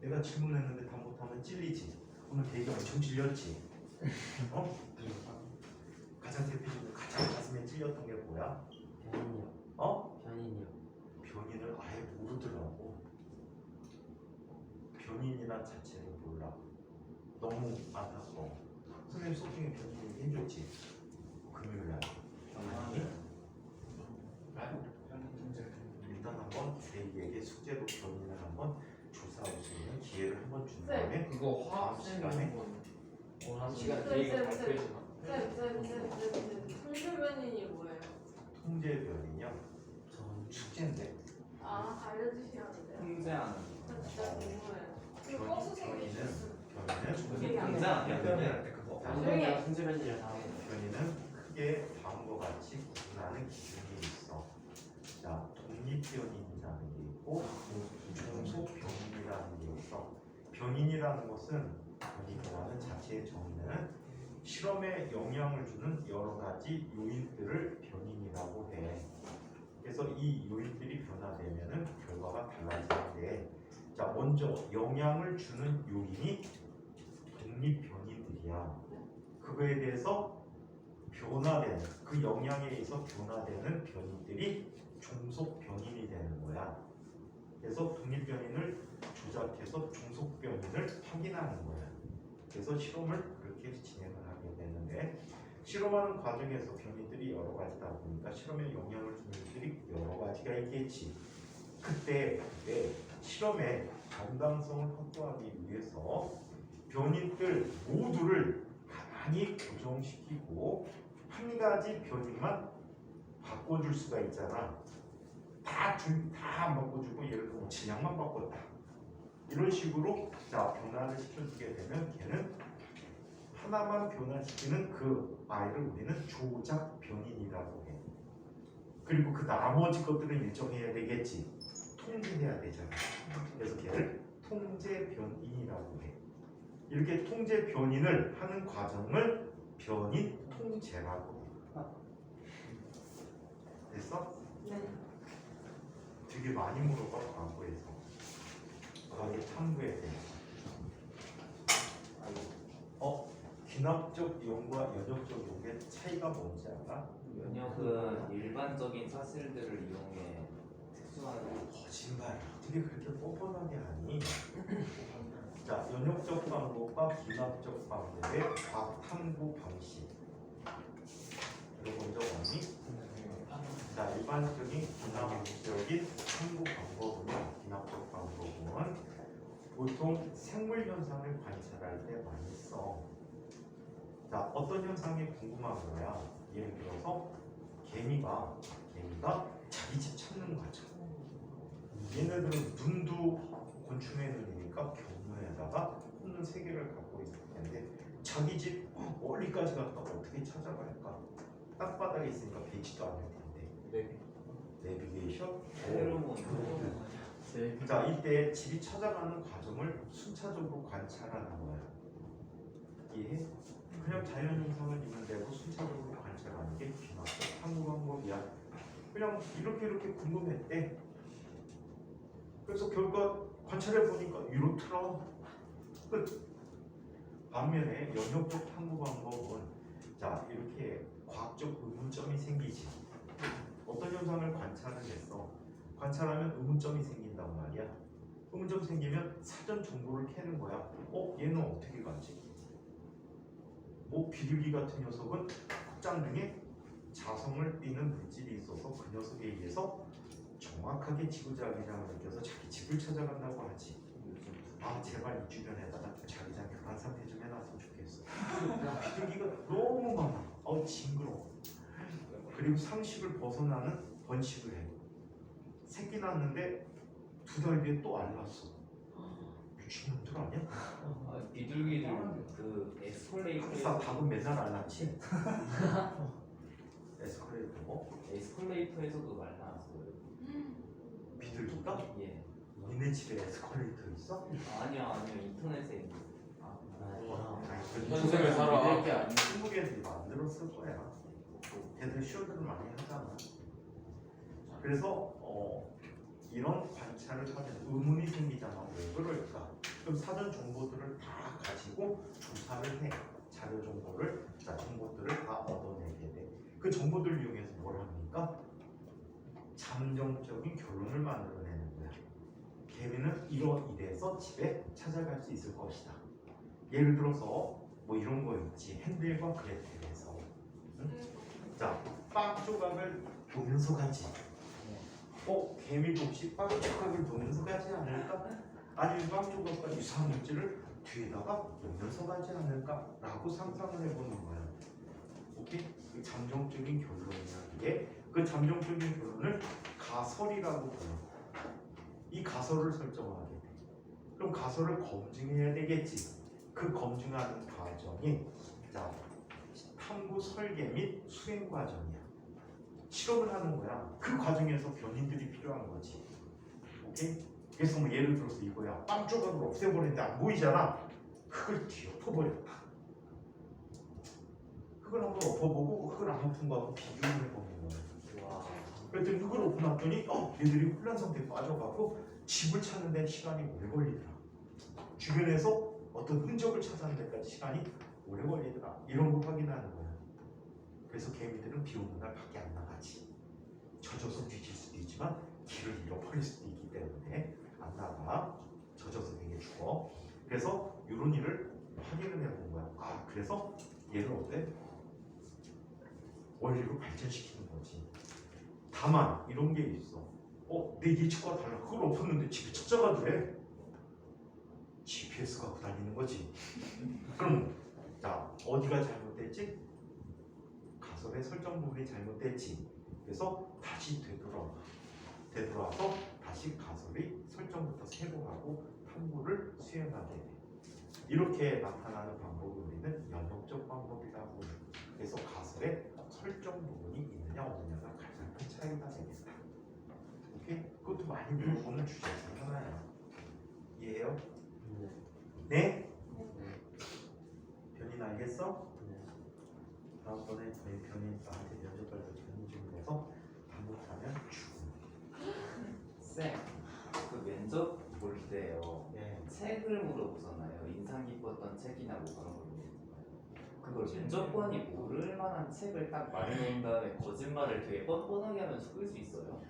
내가 질문했는데 다 못하면 찔리지. 오늘 되게 엄청 찔렸지. 가장 대표적으로 가장 가슴에 찔렸던 게 뭐야? 변인이요. 어? 변인이요. 변인을 아예 모르더라고. 변인이란 자체를 몰라. 너무 많아서. 선생님 수업 중에 변인 해줬지? 금요일 날. 아니? 일단 한번 저희에게 숙제로 변인을 한번 조사할 수 있는 기회를 한번 준 다음에 그거 화학 시간에? 쌤이 한 시간 쌤, 뒤에 쌤, 발표해주나? 통일변인이 뭐예요? 통제 변인이요. 전 숙제인데 아, 알려주시면 안 돼요? 통제하는 저 진짜 궁금해요. 이거 변인, 버스 소리 있었어. 그게 통제 아니야? 변변할 때 그거. 조용히 해. 통제변이라 다 변인은 크게 다음과 같이 구분하는 기준이 있어. 자, 독립변인이라는 게 있고 종속변인이라는 게 있어. 변인이라는 것은 변인이라는 자체의 정의는 실험에 영향을 주는 여러 가지 요인들을 변인이라고 해. 그래서 이 요인들이 변화되면은 결과가 달라지는데, 자 먼저 영향을 주는 요인이 독립변인들이야. 그거에 대해서 변화되는 그 영향에 의해서 변화되는 변인들이 종속변인이 되는 거야. 그래서 독립변인을 조작해서 종속변인을 확인하는 거야. 그래서 실험을 그렇게 진행을 하게 되는데, 실험하는 과정에서 변이들이 여러 가지다 보니까 실험에 영향을 주는 것들이 여러 가지가 있겠지. 그때 실험의 정당성을 확보하기 위해서 변이들 모두를 가만히 고정시키고 한 가지 변이만 바꿔줄 수가 있잖아. 다 안 바꿔주고 예를 들어 질량만 바꿨다. 이런 식으로 자 변화를 시켜주게 되면 걔는 하나만 변화시키는 그 아이를 우리는 조작 변인이라고 해. 그리고 그 나머지 것들은 일정해야 되겠지. 통제해야 되잖아. 그래서 걔를 통제 변인이라고 해. 이렇게 통제 변인을 하는 과정을 변인 통제라고 해. 됐어? 네. 되게 많이 물어봐 과거에서. 과거 탐구에 대해서. 귀납적 이용과 연역적 이용의 차이가 뭔지 알아? 연역은 일반적인 사실들을 이용해 특수한 거짓말. 어떻게 그렇게 뻔뻔하게 하니? 자, 연역적 방법과 귀납적 방법의 과학 탐구 방식. 들어본 적 없니? 자, 일반적인 귀납적인 탐구 방법은요. 귀납적 방법은 보통 생물 현상을 관찰할 때 많이 써. 자, 어떤 현상이 궁금한 거야. 예를 들어서 개미가 자기 집 찾는 거죠. 얘네들은 눈도 곤충의 눈이니까 경로에다가 눈 3개를 갖고 있을 텐데 자기 집 멀리까지 갔다 어떻게 찾아갈까? 땅바닥에 있으니까 배지도 않을 텐데. 내비게이션? 페로몬 자, 이때 집이 찾아가는 과정을 순차적으로 관찰하는 거야. 이해? 그냥 자연현상을 있는 대로 순차적으로 관찰하는 게 귀납적 탐구 방법이야. 그냥 이렇게 궁금했대. 그래서 결과 관찰해 보니까 이렇더라. 끝. 반면에 연역적 탐구 방법은 자 이렇게 과학적 의문점이 생기지. 어떤 현상을 관찰을 했어. 관찰하면 의문점이 생긴단 말이야. 의문점 생기면 사전 정보를 캐는 거야. 얘는 어떻게 가지? 뭐 비둘기 같은 녀석은 확장 등에 자성을 띠는 물질이 있어서 그 녀석에 의해서 정확하게 지구자기장을 느껴서 자기 집을 찾아간다고 하지. 아 제발 이 주변에다가 자기장 교란 상태 좀 해놨으면 좋겠어. 비둘기가 너무 많아. 징그러워. 그리고 상식을 벗어나는 번식을 해. 새끼 낳았는데 2달 뒤에 또 알 났어. 미친놈들 아니야? 비둘기들 그 에스컬레이터에서 닭은 맨날 안 낳지? 에스컬레이터 뭐? 에스컬레이터에서도 말 나왔어요. 비둘기가? 예. 니네 집에 에스컬레이터 있어? 아니요 인터넷에 있는. 현생을 살아. 이렇게 아니고 한국애들이 만들었을 거야. 걔들 쇼들을 많이 하잖아. 그래서 이런 관찰을 하면 의문이 생기잖아. 왜 그럴까? 그럼 사전 정보들을 다 가지고 조사를 해. 자료 정보를, 정보들을 다 얻어내게 돼. 그 정보들을 이용해서 뭘 합니까? 잠정적인 결론을 만들어내는 거야. 개미는 이래서 집에 찾아갈 수 있을 것이다. 예를 들어서 뭐 이런 거였지. 핸들과 그레텔에서. 응? 자, 빵 조각을 놓으면서 가지. 개미도 혹시 빵 조각을 놓으면서 가지 않을까? 아니면 빵 조각과 유사한 물질을 뒤에다가 놓으면서 가지 않을까? 라고 상상을 해보는 거야. 오케이? 그 잠정적인 결론이라는 게 그 잠정적인 결론을 가설이라고 불러. 이 가설을 설정하게 돼. 그럼 가설을 검증해야 되겠지. 그 검증하는 과정이 자 탐구 설계 및 수행 과정이야. 실험을 하는 거야. 그 과정에서 변인들이 필요한 거지. 오케이? 그래서 뭐 예를 들어서 이거야. 빵 조각을 없애버리는데 안 보이잖아. 흙을 뒤엎어버렸다. 흙을 한번 엎어보고 흙을 안 엎은 거하고 비교를 해보는 거야. 그랬더니 흙을 엎어놨더니 얘들이 혼란 상태에 빠져가고 집을 찾는 데 시간이 오래 걸리더라. 주변에서 어떤 흔적을 찾아내는 데까지 시간이 오래 걸리더라. 이런 거 확인하는 거야. 그래서 개미들은 비 오는 날 밖에 안 나가지. 젖어서 뒤질 수도 있지만 길을 잃어버릴 수도 있기 때문에 안 나가. 젖어서 되게 죽어. 그래서 이런 일을 확인을 해본 거야. 그래서 얘를 어때? 원리로 발전시키는 거지. 다만 이런 게 있어. 내 예측과 달라. 그걸 엎었는데 집에 찾아가더래. GPS 갖고 다니는 거지. 그럼 자 어디가 잘못됐지? 가설의 설정 부분이 잘못됐지. 그래서 다시 되돌아서 다시 가설의 설정부터 새로 하고 탐구를 수행하게 돼. 이렇게 나타나는 방법을 우리는 연역적 방법이라고 해. 그래서 가설의 설정 부분이 있느냐 없느냐가 가장 큰 차이가 되겠다. 오케이? 그것도 많이 물어보는 주제 중 하나야. 이해해요? 네? 변인 알겠어? 다음번에 저희 변인 나한테 면접할 때 변인 질문해서 반복하면 죽음. 쌤, 그 면접 볼 때요. 네. 책을 물어보잖아요. 인상 깊었던 책이나 뭐 그런 걸 물어보잖아요. 그걸 면접관이 모를 만한 책을 딱 말해놓은 다음에 거짓말을 되게 뻔뻔하게 하면 속일 수 있어요?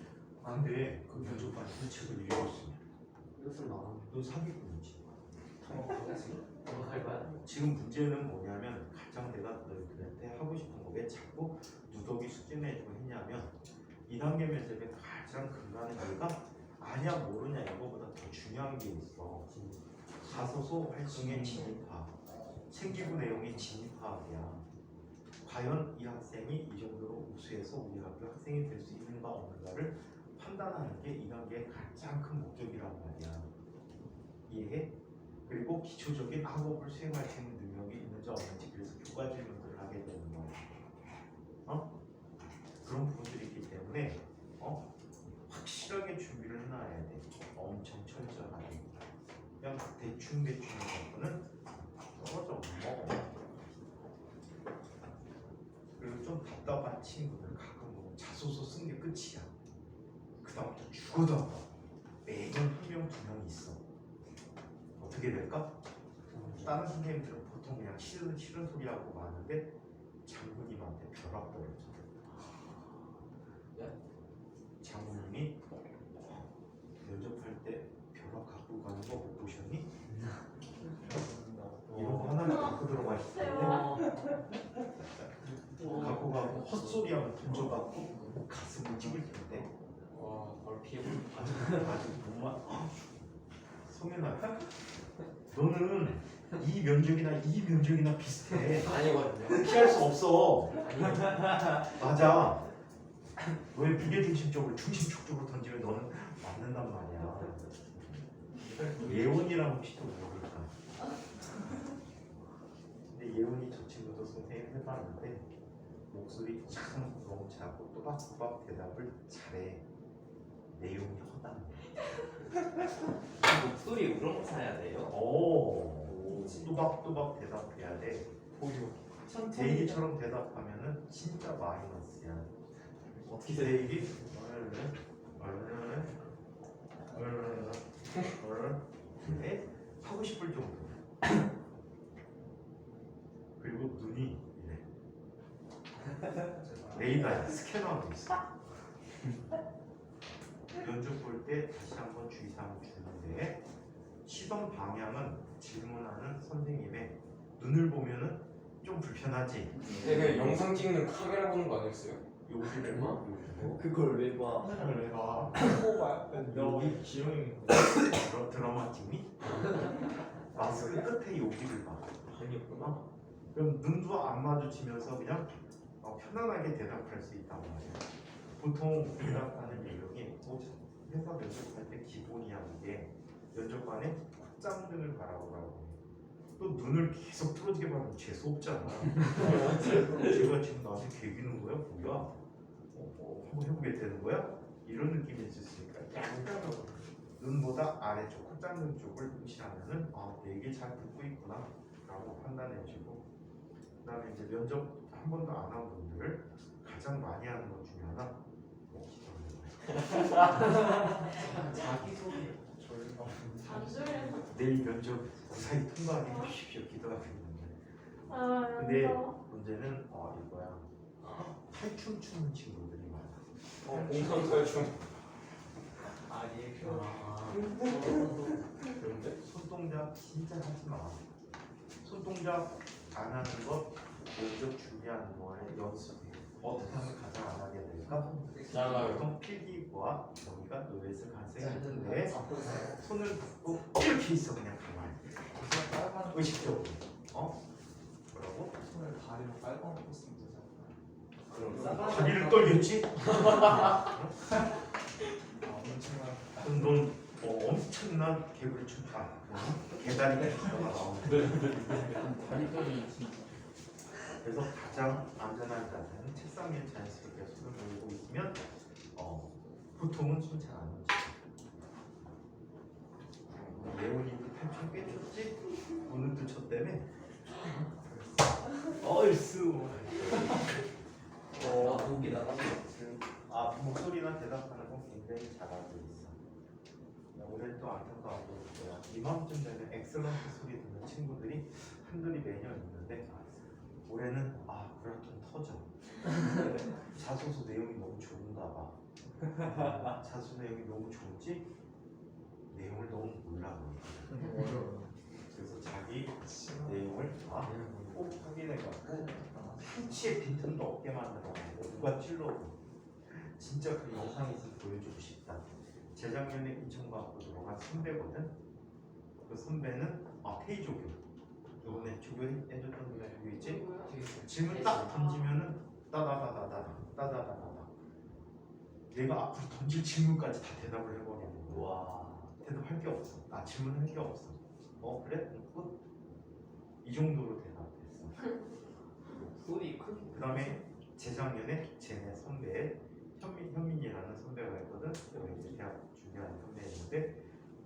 근데 그 면접관이 그 책을 읽었으면 이것은 나온 너 사기꾼이지. 할까요? 지금 문제는 뭐냐면 가장 내가 너희들한테 하고 싶은 거 왜 자꾸 누더기 숙제 내주고 했냐면 2단계 면접의 가장 근간의 이유가 아냐 모르냐 이거보다 더 중요한 게 있어. 자소서 활동의 진입학, 생기부 내용의 진입학이야. 과연 이 학생이 이 정도로 우수해서 우리 학교 학생이 될 수 있는가 없는가를 판단하는 게 2단계의 가장 큰 목적이란 말이야. 이해해? 그리고 기초적인 학업을 수행할 수 있는 능력이 있는지 없는지 그래서 교과 질문들을 하게 되는 거야. 그런 부분들이 있기 때문에 확실하게 준비를 해놔야 돼. 엄청 철저하게. 그냥 대충 해서는 떨어져. 그리고 좀 답답한 친구들 가끔 보면 자소서 쓴 게 끝이야. 그 다음부터 죽어도 안 봐. 매년 한 명, 두 명 있어. 어떻게 될까? 다른 선생님들은 보통 그냥 싫은 소리 하고 마는데 장모님한테 벼락 떨어져. 장모님이 면접할 때 벼락 갖고 가는 거 못 보셨니? 이런 거 하나를 갖고 들어가시는데 갖고 가고 헛소리하면 던져갖고 가슴을 찌를 텐데 바로 피해. 아주 정말 성현아 너는 이 면적이나 비슷해. 아니거든요. 피할 수 없어. 맞아. 왜 무게중심적으로 중심축적으로 던지면 너는 맞는단 말이야. 예원이랑 혹시 또 모를까? 근데 예원이 저 친구도 선생님 해봤는데 목소리 참 너무 작고 또박또박 대답을 잘해. 내용이 허당. 목소리 우렁차야 돼요? 또박또박 대답해야 돼. 제이기처럼 대답하면은 진짜 마이너스야. 어떻게 제이기 네? 하고 싶을 정도. 그리고 눈이 이래. 레이더야 스캐너하고 있어. 면접 볼 때 다시 한번 주의사항을 주는데 시선 방향은 질문하는 선생님의 눈을 보면은 좀 불편하지. 그 영상 찍는 카메라 보는 거 아니었어요? 여기를 그걸 왜 봐? 하늘을 왜 봐? 봐. 여기 기용이 드라마 찍니? 마스크 끝에 여기를 봐. 아니었구나. 그럼 눈도 안 마주치면서 그냥 편안하게 대답할 수 있단 말이야. 보통 대답하는 내용이 회사 면접할 때 기본이야. 이게 면접관에 콧장등을 바라보라고 해. 또 눈을 계속 뚫어지게 바라면 재수없잖아. 제가 지금 나한테 개기는 거야? 뭐야? 한번 해보겠다는 거야? 이런 느낌이 있으니까 약간 눈보다 아래쪽 콧장등 쪽을 무시하면은 내 얘기 잘 듣고 있구나 라고 판단해주고, 그 다음에 이제 면접 한 번도 안 한 분들 가장 많이 하는 것 중에 하나 자기소개. 잠들. 내일 면접 무사히 통과하게 해주십시오 기도하고 있는데, 아, 근데 문제는 이거야. 탈춤 추는 친구들이 많아. 공상 탈춤. 아니 그런데? 손동작 진짜 하지 마. 손동작 안 하는 것 면접 준비하는 동안에 연습해. 어떻게 하면 가장 안 하게 될까? 잘라요. 보통 필기와 여기가 노예스 가능성이 있는데 손을 붓고 이렇게 있어 그냥 가만히. 그래서 빨간 의식적으로. 뭐라고? 손을 다리로 빨간 거 쓰면 되잖아. 그럼 싸가지 다리를 떨겠지? 엄청난 그럼 넌 엄청난 개구리 춤다. 개다리가 나오는. 다리 떨리는 진짜. 그래서 가장 안전한 자세는 책상 위에 자연스럽게 손을 올리고 있으면 보통은 숨 잘 안 오지. 예원이 그 탈춤 꽤 췄지? 오늘도 췄다며? 얼쑤. 목이 나가서 목소리나 대답하는 건 굉장히 잘하고 있어. 올해 또 안타까워도 이맘쯤 되면 엑셀런트 소리 듣는 친구들이 한둘이 매년 있는데 올해는 브라톤 터져. 자소서 내용이 너무 좋은가 봐. 자소서 내용이 너무 좋은지 내용을 너무 몰라. 어려워. 그래서 자기 내용을 꼭 확인해갖고 한치의 빈틈도 없게 만들어가고 누가 찔러도 진짜 그 영상에서 보여주고 싶다. 재작년에 인천과학부 들어간 선배거든. 그 선배는 테이조교. 이번에 조교해줬던 분야 조교 있지? 질문 딱 던지면은 따다다다다 얘가 앞으로 던질 질문까지 다 대답을 해버리는 거야. 와. 대답할 게 없어. 질문할 게 없어. 그래? 끝. 이 정도로 대답했어. 소리 크기. 그 다음에 재작년에 쟤네 선배 현민이라는 선배가 있거든. 여기 대학 준비하는 선배였는데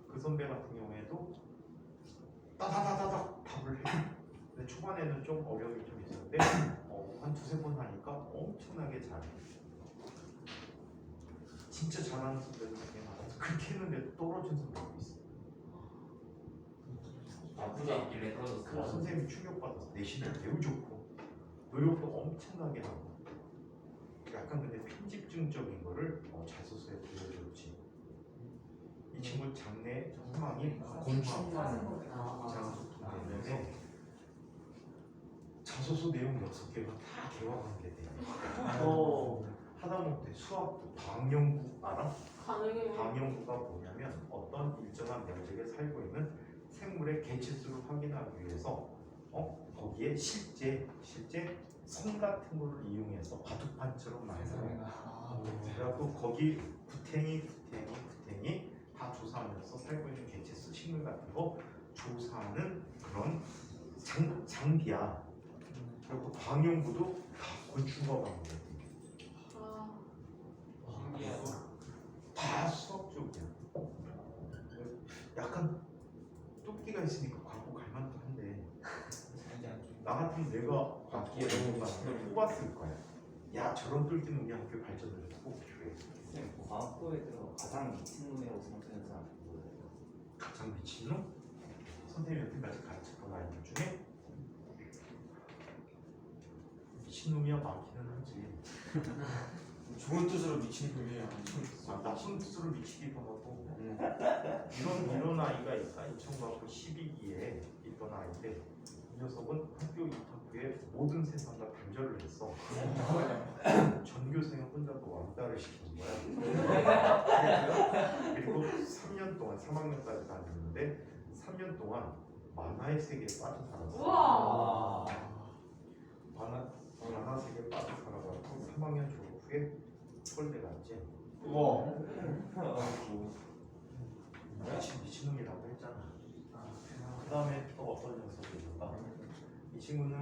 그 선배 같은 경우에도 따다다다닥 답을 해. 근데 초반에는 좀 어려움이 좀 있었는데 한 두세 번 하니까 엄청나게 잘해. 진짜 잘하는 선배는 되게 많아서 그렇게 했는데 떨어진 선배도 있어. 나쁘지 않길래 떨어졌어. 그 선생님이 충격받아서 내신도 매우 좋고 노력도 엄청나게 하고 약간 근데 편집증적인 거를 자소서에 보여줬지. 이 친구 장래 희망이 공부하고 장소통했는데 자소서 내용 6개가 다 개화관계 돼. 하다못해 수학도 방영구 알아? 가능해요. 방영구가 뭐냐면 어떤 일정한 면적에 살고 있는 생물의 개체수를 확인하기 위해서 거기에 실제 성 같은 거를 이용해서 바둑판처럼 만들어. 그래갖고 거기 구탱이 다 조사하면서 살고 있는 개체수 식물 같은 거 조사하는 그런 장비야. 그리고 방영구도 다 건축과 관계. 다 수학 쪽이야. 약간 뚝기가 있으니까 광고 갈만도 한데 나 같으면 내가 광고에 뽑았을 거야. 야 저런 뚫기는 우리 학교 발전을 꼭 필요해. 쌤, 과학부에 들어 가장 미친놈이라고 생각하는 사람 누구예요? 가장 미친놈? 선생님이 여태까지 가르쳤던 아이들 중에 미친놈이야 많기는 하지. 좋은 뜻으로 미친 놈이에요. 아, 나쁜 뜻으로 미치기도 하고 음. 이런 아이가 있다. 이 친구하고 12기에 있던 아이인데 이 녀석은 학교 입학 후에 모든 세상과 단절을 했어. 전교생을 혼자 또 왕따를 시키는 거야. 그리고 3년 동안 3학년까지 다녔는데 3년 동안 만화의 세계에 빠져 살았어. 우와. 만화 세계에 빠져 살아가지고 3학년 졸업 후에 서울대 갔지. 우와. 미친놈이라고 했잖아. 그 다음에 또 어떤 녀석이 있는가? 이 친구는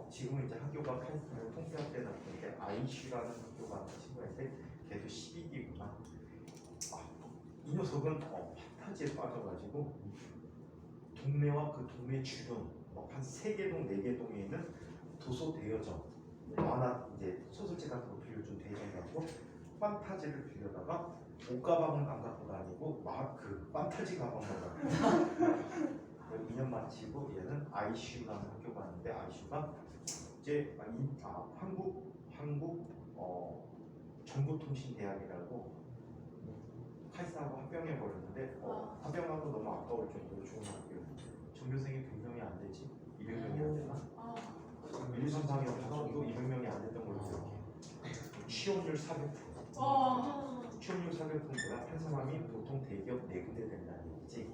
지금 이제 학교가 카이스트를 통폐합 때 나왔는데 아이슈라는 학교가 친구인데 걔도 12기구나. 이 녀석은 판타지에 빠져가지고 동네와 그 동네 주변 한 3개 동, 4개 동에 있는 도서 대여점 만화 이제 소설책 같은 거 빌려준 대여점 갖고 판타지를 빌려다가 옷가방은 안 갖고 다니고 막 그 판타지 가방만 갖고 2년 마치고 얘는 아이슈라는 학교 갔는데 아이슈가 이제 한국 정보통신대학이라고 카이스트하고 합병해 버렸는데 합병하고 너무 아까울 정도로 좋은 학교. 전교생이 100명이 안 되지 200명이 안 되나? 1, 2, 3, 4학년에서도 200명이 안 됐던 걸로 기억해. 취업률 400%. 취업률 400%보다 한 사람이 보통 대기업 4군데 된다는 얘기지.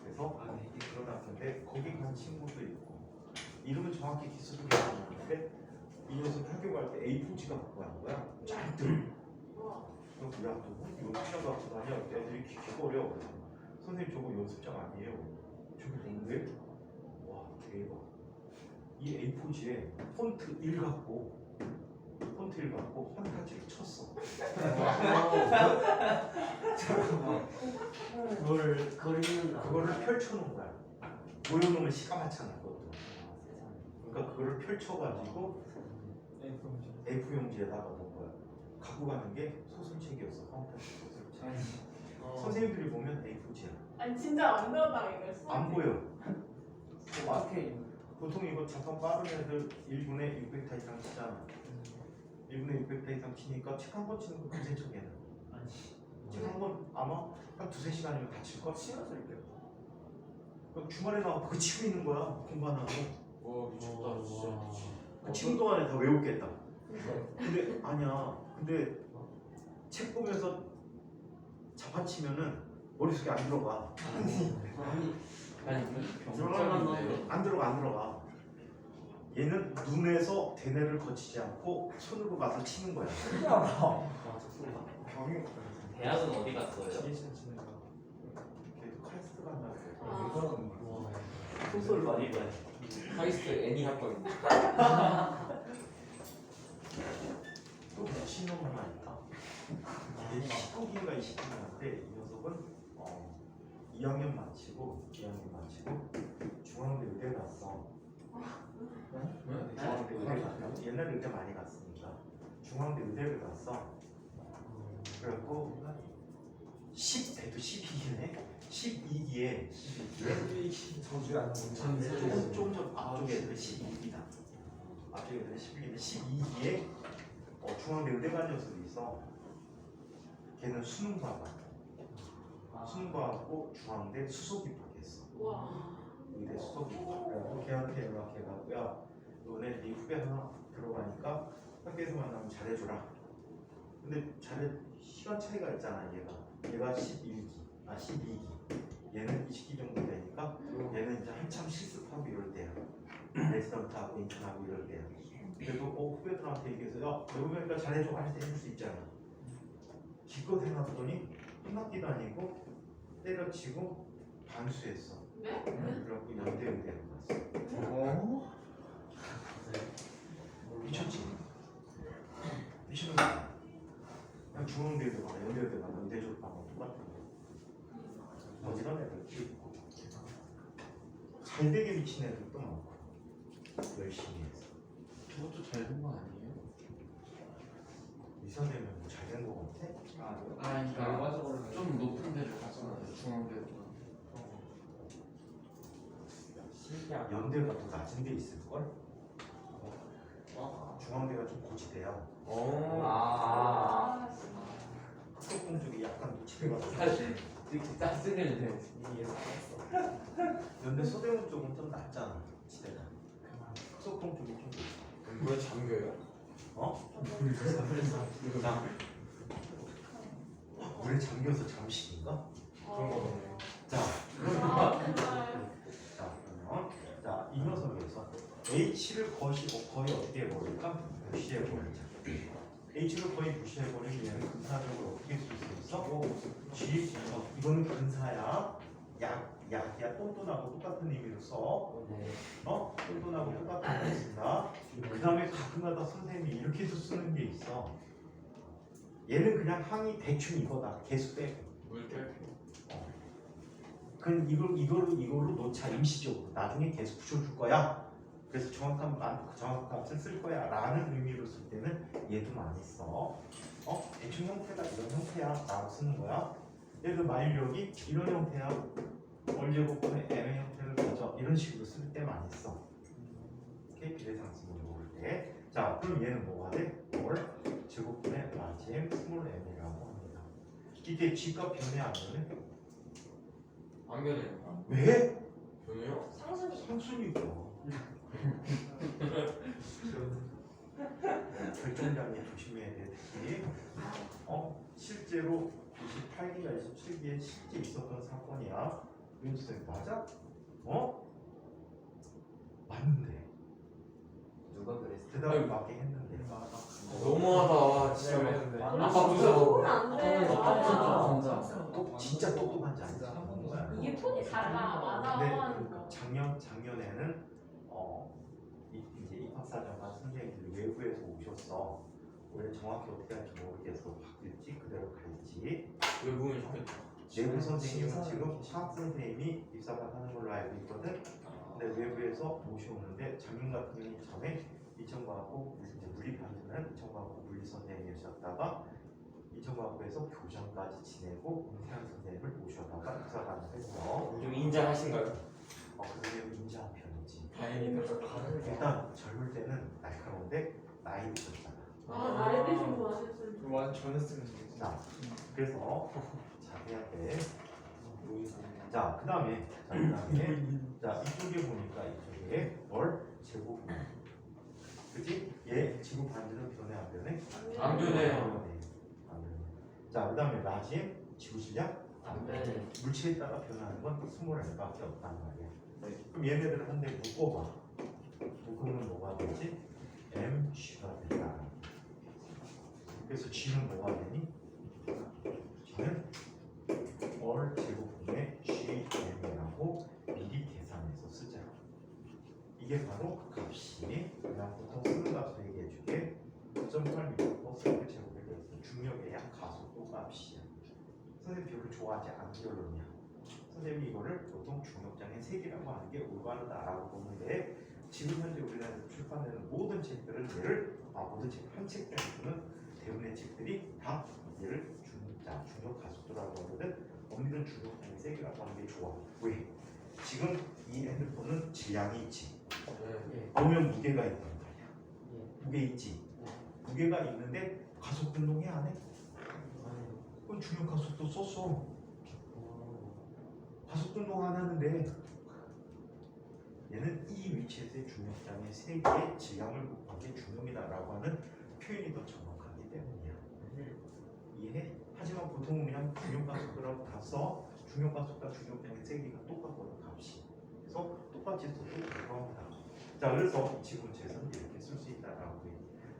그래서 들어갔는데 거기 간 친구도 있고 이름은 정확히 기술을 기억하는데 이 녀석 학교 갈 때 A4지가 갖고 간 거야. 잔뜩. 그래서 야, 너 이거 필요 갖고 다녀? 애들이 킥킥거려. 선생님 저거 연습장 아니에요. 저기 뭔데? 와 대박. 이 A4지에 폰트 1 갖고 판타지를 쳤어. 그거를 펼쳐놓은 거야. 모여놓으면 시까맣잖아 그것도. 그러니까 그거를 펼쳐가지고 A4용지에다가 넣은 거야. 갖고 가는 게 소설책이었어. 판타지 소설책. 선생님들이 보면 A4지야. 아니 진짜 안 나온다 이거. 안 보여. 마켓 보통 이거 잠깐 빠른 애들 1분에 600타 이상 치잖아. 1분에 600타 이상 치니까 책 한 권 치는 거 금세 쳐 걔는. 책 한 권 아마 한 2-3시간이면 다 칠걸? 시간을 이렇게. 그럼 주말에 나와서 그거 치고 있는 거야. 공부 안 하고. 와 미쳤다 진짜. 그 치는 동안에 다 외웠겠다. 근데 아니야. 근데 책 보면서 잡아치면은 머릿속에 안 들어가. 병장인데요. 안 들어가. 얘는 눈에서 대뇌를 거치지 않고 손으로 가서 치는 거야. 병이 대학은 어디 갔어요? 걔도 카이스트 간다고. 이거는 소설 많이 봐요. 카이스트 애니 학과인데. 또 미친놈 하나 있다. 얘 19기인가 20기인데 이 녀석은 2학년 마치고 중앙대 의대 갔어. 중앙대 의대 갔어. 옛날에 의대 많이 갔으니까 중앙대 의대를 갔어. 그래갖고 10대도 12기네. 12기에 저주 안 조금 전 앞쪽에 애들 12기다. 앞쪽에 애들 12기인데 12기에 중앙대 의대 간 녀석이 있어. 걔는 수능 봐갖고 중앙대 수석 입학했어. 와. 의대 수석 입학. 그래갖고 걔한테 연락해갖고 야 너네 네 후배 하나 들어가니까 학교에서 만나면 잘해주라. 근데 시간 차이가 있잖아. 얘가 12기. 얘는 20기 정도 되니까 얘는 이제 한참 실습하고 이럴 때야. 레지던트하고 인턴하고 이럴 때야. 그래도 후배들한테 얘기해서 야 배우니까 잘해줘 할 때 해줄 수 있잖아. 기껏 해놨더니 한 학기도 아니고 때려치고 반수했어. 네? 그래갖고 연대 의대로 갔어. 미쳤지? 미쳤는 거야. 그냥 중앙대도 가나 연대도 가나 의대도 가나 똑같은 거. 어지간 애들 있고 잘되게 미친 애들도 많고 열심히 해서 저것도 잘 된 거 아니에요? 의사 되면 뭐 잘된 거 같아? 그러니까 좀 높은 데를 가잖아요. 중앙대보다. 연대가 더 낮은 데 있을걸? 중앙대가 좀 고지대야. 아. 서쪽동 쪽이 약간 고지대가. 사실 이렇게 짜증을 근데 서대문 쪽은 좀 낮잖아. 지대가. 서쪽동 쪽이 좀 높아. 왜 잠겨요? 어? 자, 물에 잠겨서 잠식인가? 그런 거 같네. 자, 자, 그러면 자, 이 녀석에서 H를 거의 어떻게 해버릴까? 무시해버리자. H를 거의 무시해버리면 얘는 근사적으로 어떻게 쓸 수 있어? G, 이거는 근사야. 약이야. 똔똔하고 똑같은 의미로 써. 똔똔하고 똑같은 의미로 쓴다. 그 다음에 가끔가다 선생님이 이렇게도 쓰는 게 있어. 얘는 그냥 항이 대충 이거다. 개수 빼고. 물결. 그럼 이걸로 놓자 임시적으로. 나중에 계속 붙여줄 거야. 그래서 정확한 값을 쓸 거야. 라는 의미로 쓸 때는 얘도 많이 써. 대충 형태가 이런 형태야. 라고 쓰는 거야. 얘도 마일력이 이런 형태야. 월제곱분의 m의 형태를 가져. 이런 식으로 쓸 때 많이 써. 오케이? 비례상식을 모를 때. 자, 그럼 얘는 뭐가 돼? 월 제곱분의 라지 m 스몰 m이라고 합니다. 이게 G값 변해 안 변해? 안 변해요. 왜? 변해요? 상승이. 상순이죠. 결정장애 조심해야 돼. 특히 실제로 28기가 27기에 실제 있었던 사건이야. 윤수생 맞아? 맞는데 누가 그랬어? 대답을 맞게 했는데. 너무하다. 진짜 왜 했는데. 아니, 아까 진짜 보셔서 보면 안 돼. 맞아. 진짜 똑똑한지 아닌지 보는 거야. 이게 톤이 달라. 맞아. 근데 하는 거. 작년에는 이제 입학사정관 선생님들이 외부에서 오셨어. 원래 정확히 어떻게 할지 모르겠어. 바뀔지 그대로 갈지. 외국인 좋겠다. 내부 선생님은 지금 수학 선생님이 입사관 하는 걸로 알고 있거든. 근데 외부에서 모셔오는데 작년 같은 경우는 전에 이천과학부 이제 물리반주는 이천과학부 물리 선생님이셨다가 이천과학부에서 교장까지 지내고 은퇴한 선생님을 모셔다가 입사관을 했어. 좀 인정하신가요? 그 선생님 인자한 편이지. 다행이다. 일단 젊을 때는 날카로운데 나이 드셨잖아. 나이 드신 거 아셨어요? 완전 전했으면 좋겠어. 자, 그래서 자세하게. 자, 그 다음에 자 이쪽에 보니까 이쪽에 월 제곱. 그치? 얘 지구 반지름 변해 안 변해? 안 변해요. 안 변해. 자, 그 다음에 라지 지구 질량 안 변해. 물체에 따라 변하는 건 스몰 m밖에 없단 말이야. 그럼 얘네들을 한 대 묶어봐. 묶으면 뭐가 되지? mg가 된다. 그래서 g는 뭐가 되니? g는 월 제곱분의 gm이라고 미리 계산해서 쓰자. 이게 바로 그 값이 그냥 보통 쓰는 값을 얘기해줄게. 9.8m 버스를 제곱에 대해서 중력의 약 가속도 값이야. 선생님 별로 좋아하지 않는 결론이야. 선생님이 이거를 보통 중력장의 색이라고 하는 게 올바르다라고 보는데 지금 현재 우리나라에서 출판되는 모든 책들은 얘를 모든 책 한 책 정도는 대부분의 책들이 다 얘를 중력 가속도라고 하거든. 언니는 중력장의 색이라고 하는 게 좋아. 왜? 지금 이 핸드폰은 질량이 있지. 보면 무게가 있단 말이야. 무게 있지. 무게가 있는데 가속 변동해 안 해? 그건 중력 가속도 썼어. 가속 변동 안 하는데 얘는 이 위치에서의 중력장의 세개의 질량을 곱한 게 중력이다라고 하는 표현이 더 정확하기 때문이야. 이해? 하지만 보통은 그냥 중력 가속도라고 다 써. 중력 가속도와 중력장의 세개가 똑같거든 값이. 그래서 똑같이 써도 불가합니다. 자, 그래서 지금 재선 이렇게 쓸 수 있다라고 해.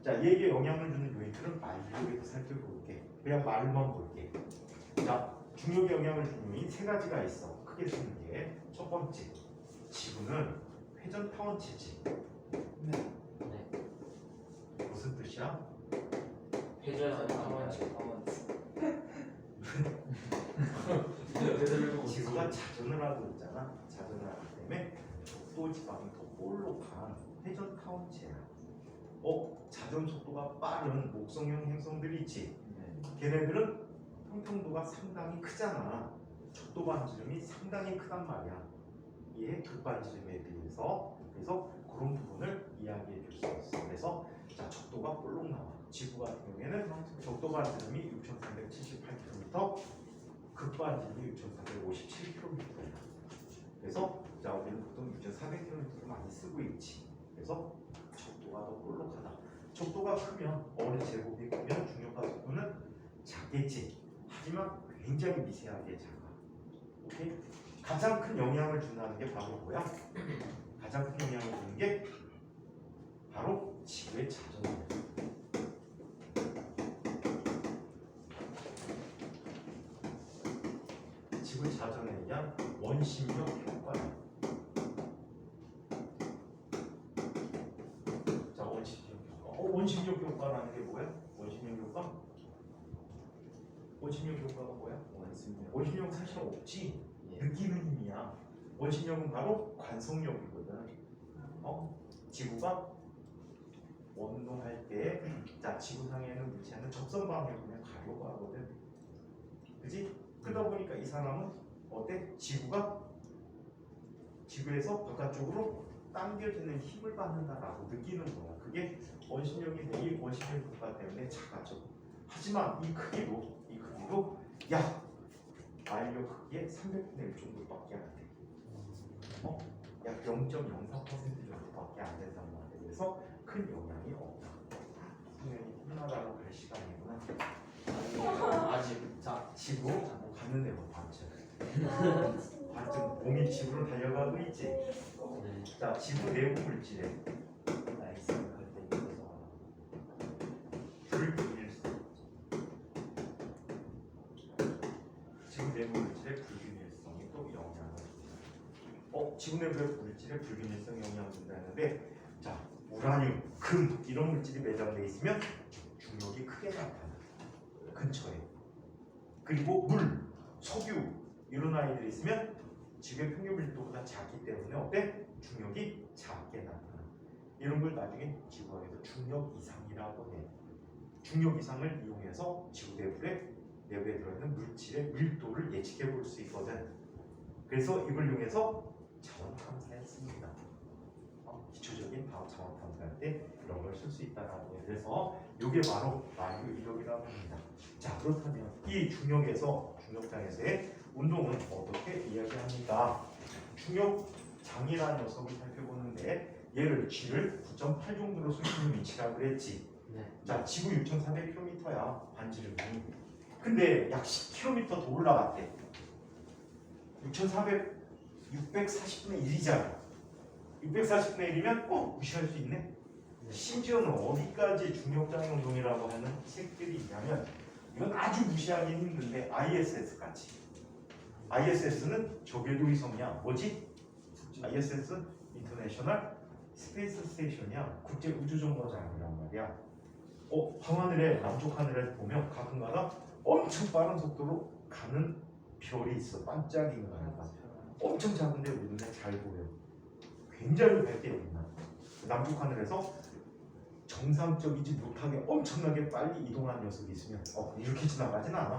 자, 얘에게 영향을 주는 요인들은 말력에서 살펴볼게. 그냥 말만 볼게. 자, 중력에 영향을 주는 요인 세 가지가 있어. 크게 쓰는 게. 첫 번째, 지구는 회전 타원체지. 네. 무슨 뜻이야? 회전 지구가 자전을 하고 있잖아. 자전을 하기 때문에 또 지방이 더 볼로 간 회전 타원체야. 자전 속도가 빠른 목성형 행성들이 있지. 걔네들은 평평도가 상당히 크잖아. 적도 반지름이 상당히 크단 말이야. 이해 극반지름에 비해서. 그래서 그런 부분을 이야기해 줄 수 있어. 그래서 자, 적도가 볼록 나와. 지구 같은 경우에는 적도 반지름이 6,378km, 극반지름이 6,457km야. 그래서 자, 우리는 보통 6,400km를 많이 쓰고 있지. 그래서 적도가 더 볼록하다. 적도가 크면 어느 제곱이 크면 중력파 속도는 작겠지. 하지만 굉장히 미세하게 작아. 오케이? 가장 큰 영향을 준다는 게 바로 뭐야? 가장 큰 영향을 주는 게 바로 지구의 자전이야. 지구의 자전에 의한 원심력 효과야. 자, 원심력 효과. 원심력 효과라는 게 뭐야? 원심력 효과? 원심력 효과가 뭐야? 원심력. 원심력 사실 없지. 예. 느끼는 힘이야. 원심력은 바로 관성력이거든. 지구가 원동할 때, 자, 지구상에는 위치하는 적선 방향을 그냥 가려고 하거든. 그지? 그러다 보니까 이 사람은 어때? 지구에서 바깥쪽으로 당겨지는 힘을 받는다라고 느끼는 거야. 그게 원심력인데 이 원심력 효과 때문에 작아져. 하지만 이 크기도 약 마일력 크기의 300분의 1 정도밖에 안 돼. 약 0.04% 정도밖에 안 된단 말이야. 그래서 큰 영향이 없다. 당연히 홈나라로 갈 시간이구나. 아직 자, 지구 갔는데 뭐 봤죠? 몸이 지구로 달려가고 있지. 네. 자, 지구 내부 물질에 나이스 할때 있어서 불균일성. 지구 내부 물질의 불균일성이 또 영향을 줍니다. 지구 내부의 물질의 불균일성이 영향을 준다 했는데, 자, 우라늄, 금 이런 물질이 매장돼 있으면 중력이 크게 나타나. 근처에. 그리고 물, 석유 이런 아이들이 있으면 지구의 평균 밀도보다 작기 때문에 어때? 중력이 작게 나타나. 이런 걸 나중에 지구학에서 중력 이상이라고 해. 중력 이상을 이용해서 지구 내부에 들어있는 물질의 밀도를 예측해 볼 수 있거든. 그래서 이걸 이용해서 자원 탐사했습니다. 기초적인 자원 탐사할 때 이런 걸 쓸 수 있다라고 해. 그래서 이게 바로 만유 이력이라고 합니다. 자, 그렇다면 이 중력장에서의 운동은 어떻게 이야기합니까? 중력장이라는 녀석을 살펴보는데 얘를 G를 9.8 정도로 쓸 수 있는 위치라고 그랬지. 네. 자, 지구 6,400km야 반지름이. 근데 약 10km 더 올라갔대. 640분의 1이잖아. 640분의 1이면 무시할 수 있네. 심지어는 어디까지 중력장의 운동이라고 하는 책들이 있냐면, 이건 아주 무시하기 힘든데 ISS 같이. ISS는 저궤도위성이야. 뭐지? ISS 인터내셔널 스페이스 스테이션이야. 국제 우주정거장이란 말이야. 밤하늘에 남쪽 하늘에 보면 가끔가다 엄청 빠른 속도로 가는 별이 있어. 반짝이는 거야. 엄청 작은데 우리는 잘 보여. 굉장히 밝게 보인다. 남쪽 하늘에서 정상적이지 못하게 엄청나게 빨리 이동하는 녀석이 있으면 이렇게 지나가진 않아.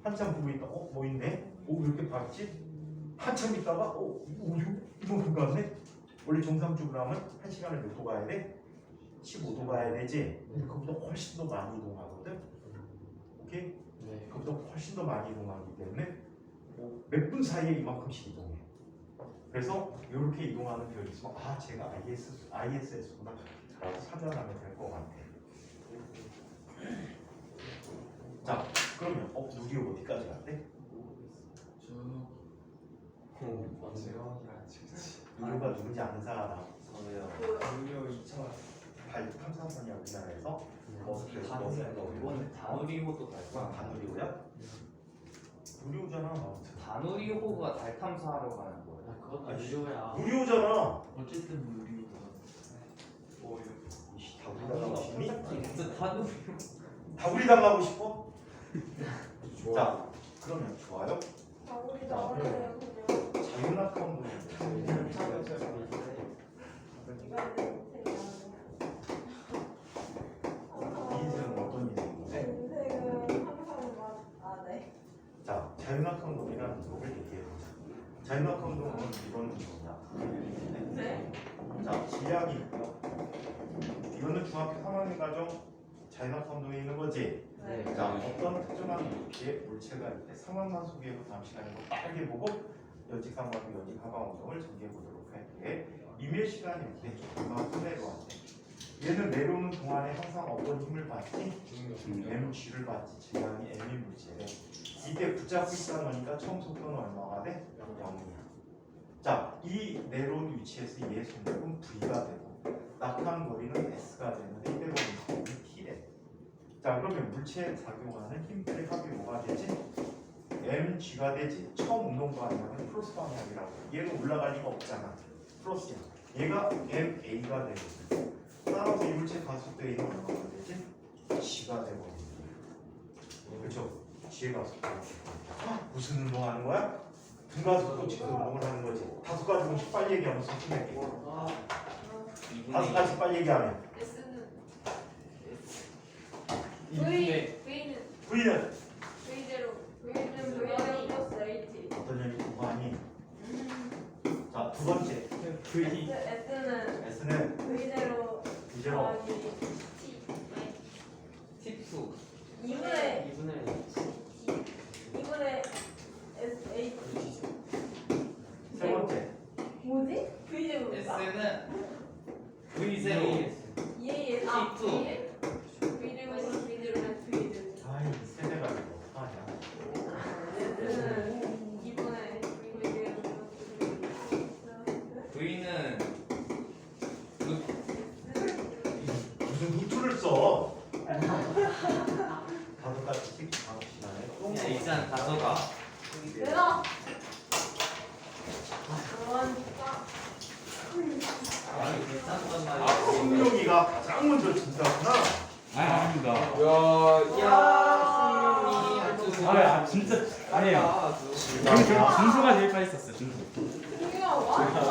한참 보고 있다. 뭐 있네? 왜 이렇게 밝지? 한참 있다가 이만큼 갔네? 원래 정상적으로 하면 1시간에 몇 도 가야 돼? 15도 가야 되지? 근데 그보다 훨씬 더 많이 이동하거든? 오케이? 네. 그보다 훨씬 더 많이 이동하기 때문에 몇 분 사이에 이만큼씩 이동해. 그래서 이렇게 이동하는 별이 있으면 제가 ISS구나 라고 판단하면 될 것 같아요. 자, 그러면 누리 어디까지 갔대? 쭉. 맞아요. 누리가 누군지 아는 사람? 저요. 무료 2차. 탐사선이야 우리나라에서. 이번에 다누리호도 갈 거야. 다누리호야? 누리호잖아. 다누리호가 달 탐사하러 가는 거야. 그것도 유료야. 누리호잖아. 어쨌든 유료야. 다구리 당하고 싶니? 진짜 다누리호. 다구리 당하고 싶어? 자, 그러면 좋아요. 우리 나와요 그냥. 자유낙하운 분이 이 인생은 어떤 인생인데? 인생은 항상 네. 자, 자유낙하운 운동이라는 운동을 얘기해보자. 자유낙하운 운동은 이런 운동이야. 기약이 있고요. 이거는 중학교 3학년 과정 자연학 선동에 있는 거지. 네. 자, 어떤 특정한 높이의 물체가 있을 때 상황만 소개해서 다음 시간에 뭐 빠르게 보고 여직상관계, 여직하방운동을 전개해 보도록 할게. 이메 시간이 이렇게 이만큼 내려왔대. 얘는 내려오는 동안에 항상 어떤 힘을 받지? mg를 받지. 질량이 m인 물체래. 이게 붙잡고 있다 보니까 처음 속도는 얼마가 돼? 0이야. 자, 이 내려온 위치에서 얘의 속력은 v가 되고 낙하한 거리는 s가 되는데 이때 보면 t래. 자, 그러면 물체에 작용하는 힘들의 합이 뭐가 되지? mg가 되지. 처음 운동 방향은 플러스 방향이라고. 얘는 올라갈 리가 없잖아. 플러스야. 얘가 ma가 되거든. 따라서 이 물체 가속도에 있는 얼마가 되지? g가 되거든. 그렇죠? g의 가속도. 무슨 운동하는 거야? 등가속도 측도 운동을 하는 거지. 다섯 가지 공식 빨리 얘기하면 손수 낼게. 다섯 가지 빨리 얘기하면. S는 이분의 V는 V는 V대로 V는 플러스 AT. 어떤 점이 동안이. 자, 두 번째. S는 S는 V대로 V제로. 더하기 T 팁수 2분의 2분의 2분의 AT. 세 번째. 뭐지? V제로 S는 V0 EAS T2 V제로 V제로는 V제로. 아이, 세대가 이거 어떡하냐. S는 2분의 V제로. V는 무슨 루트를 써? 다섯 가지씩 다음 시간에 또 그냥 일단 가져가. 내가 그런 아니 괜찮단 아, 말이야. 성룡이가 가장 먼저 진다구나. 아닙니다. 야, 진짜 아니에요. 아주 준수가 제일 빨리 썼어요. 준수. 승규야 와.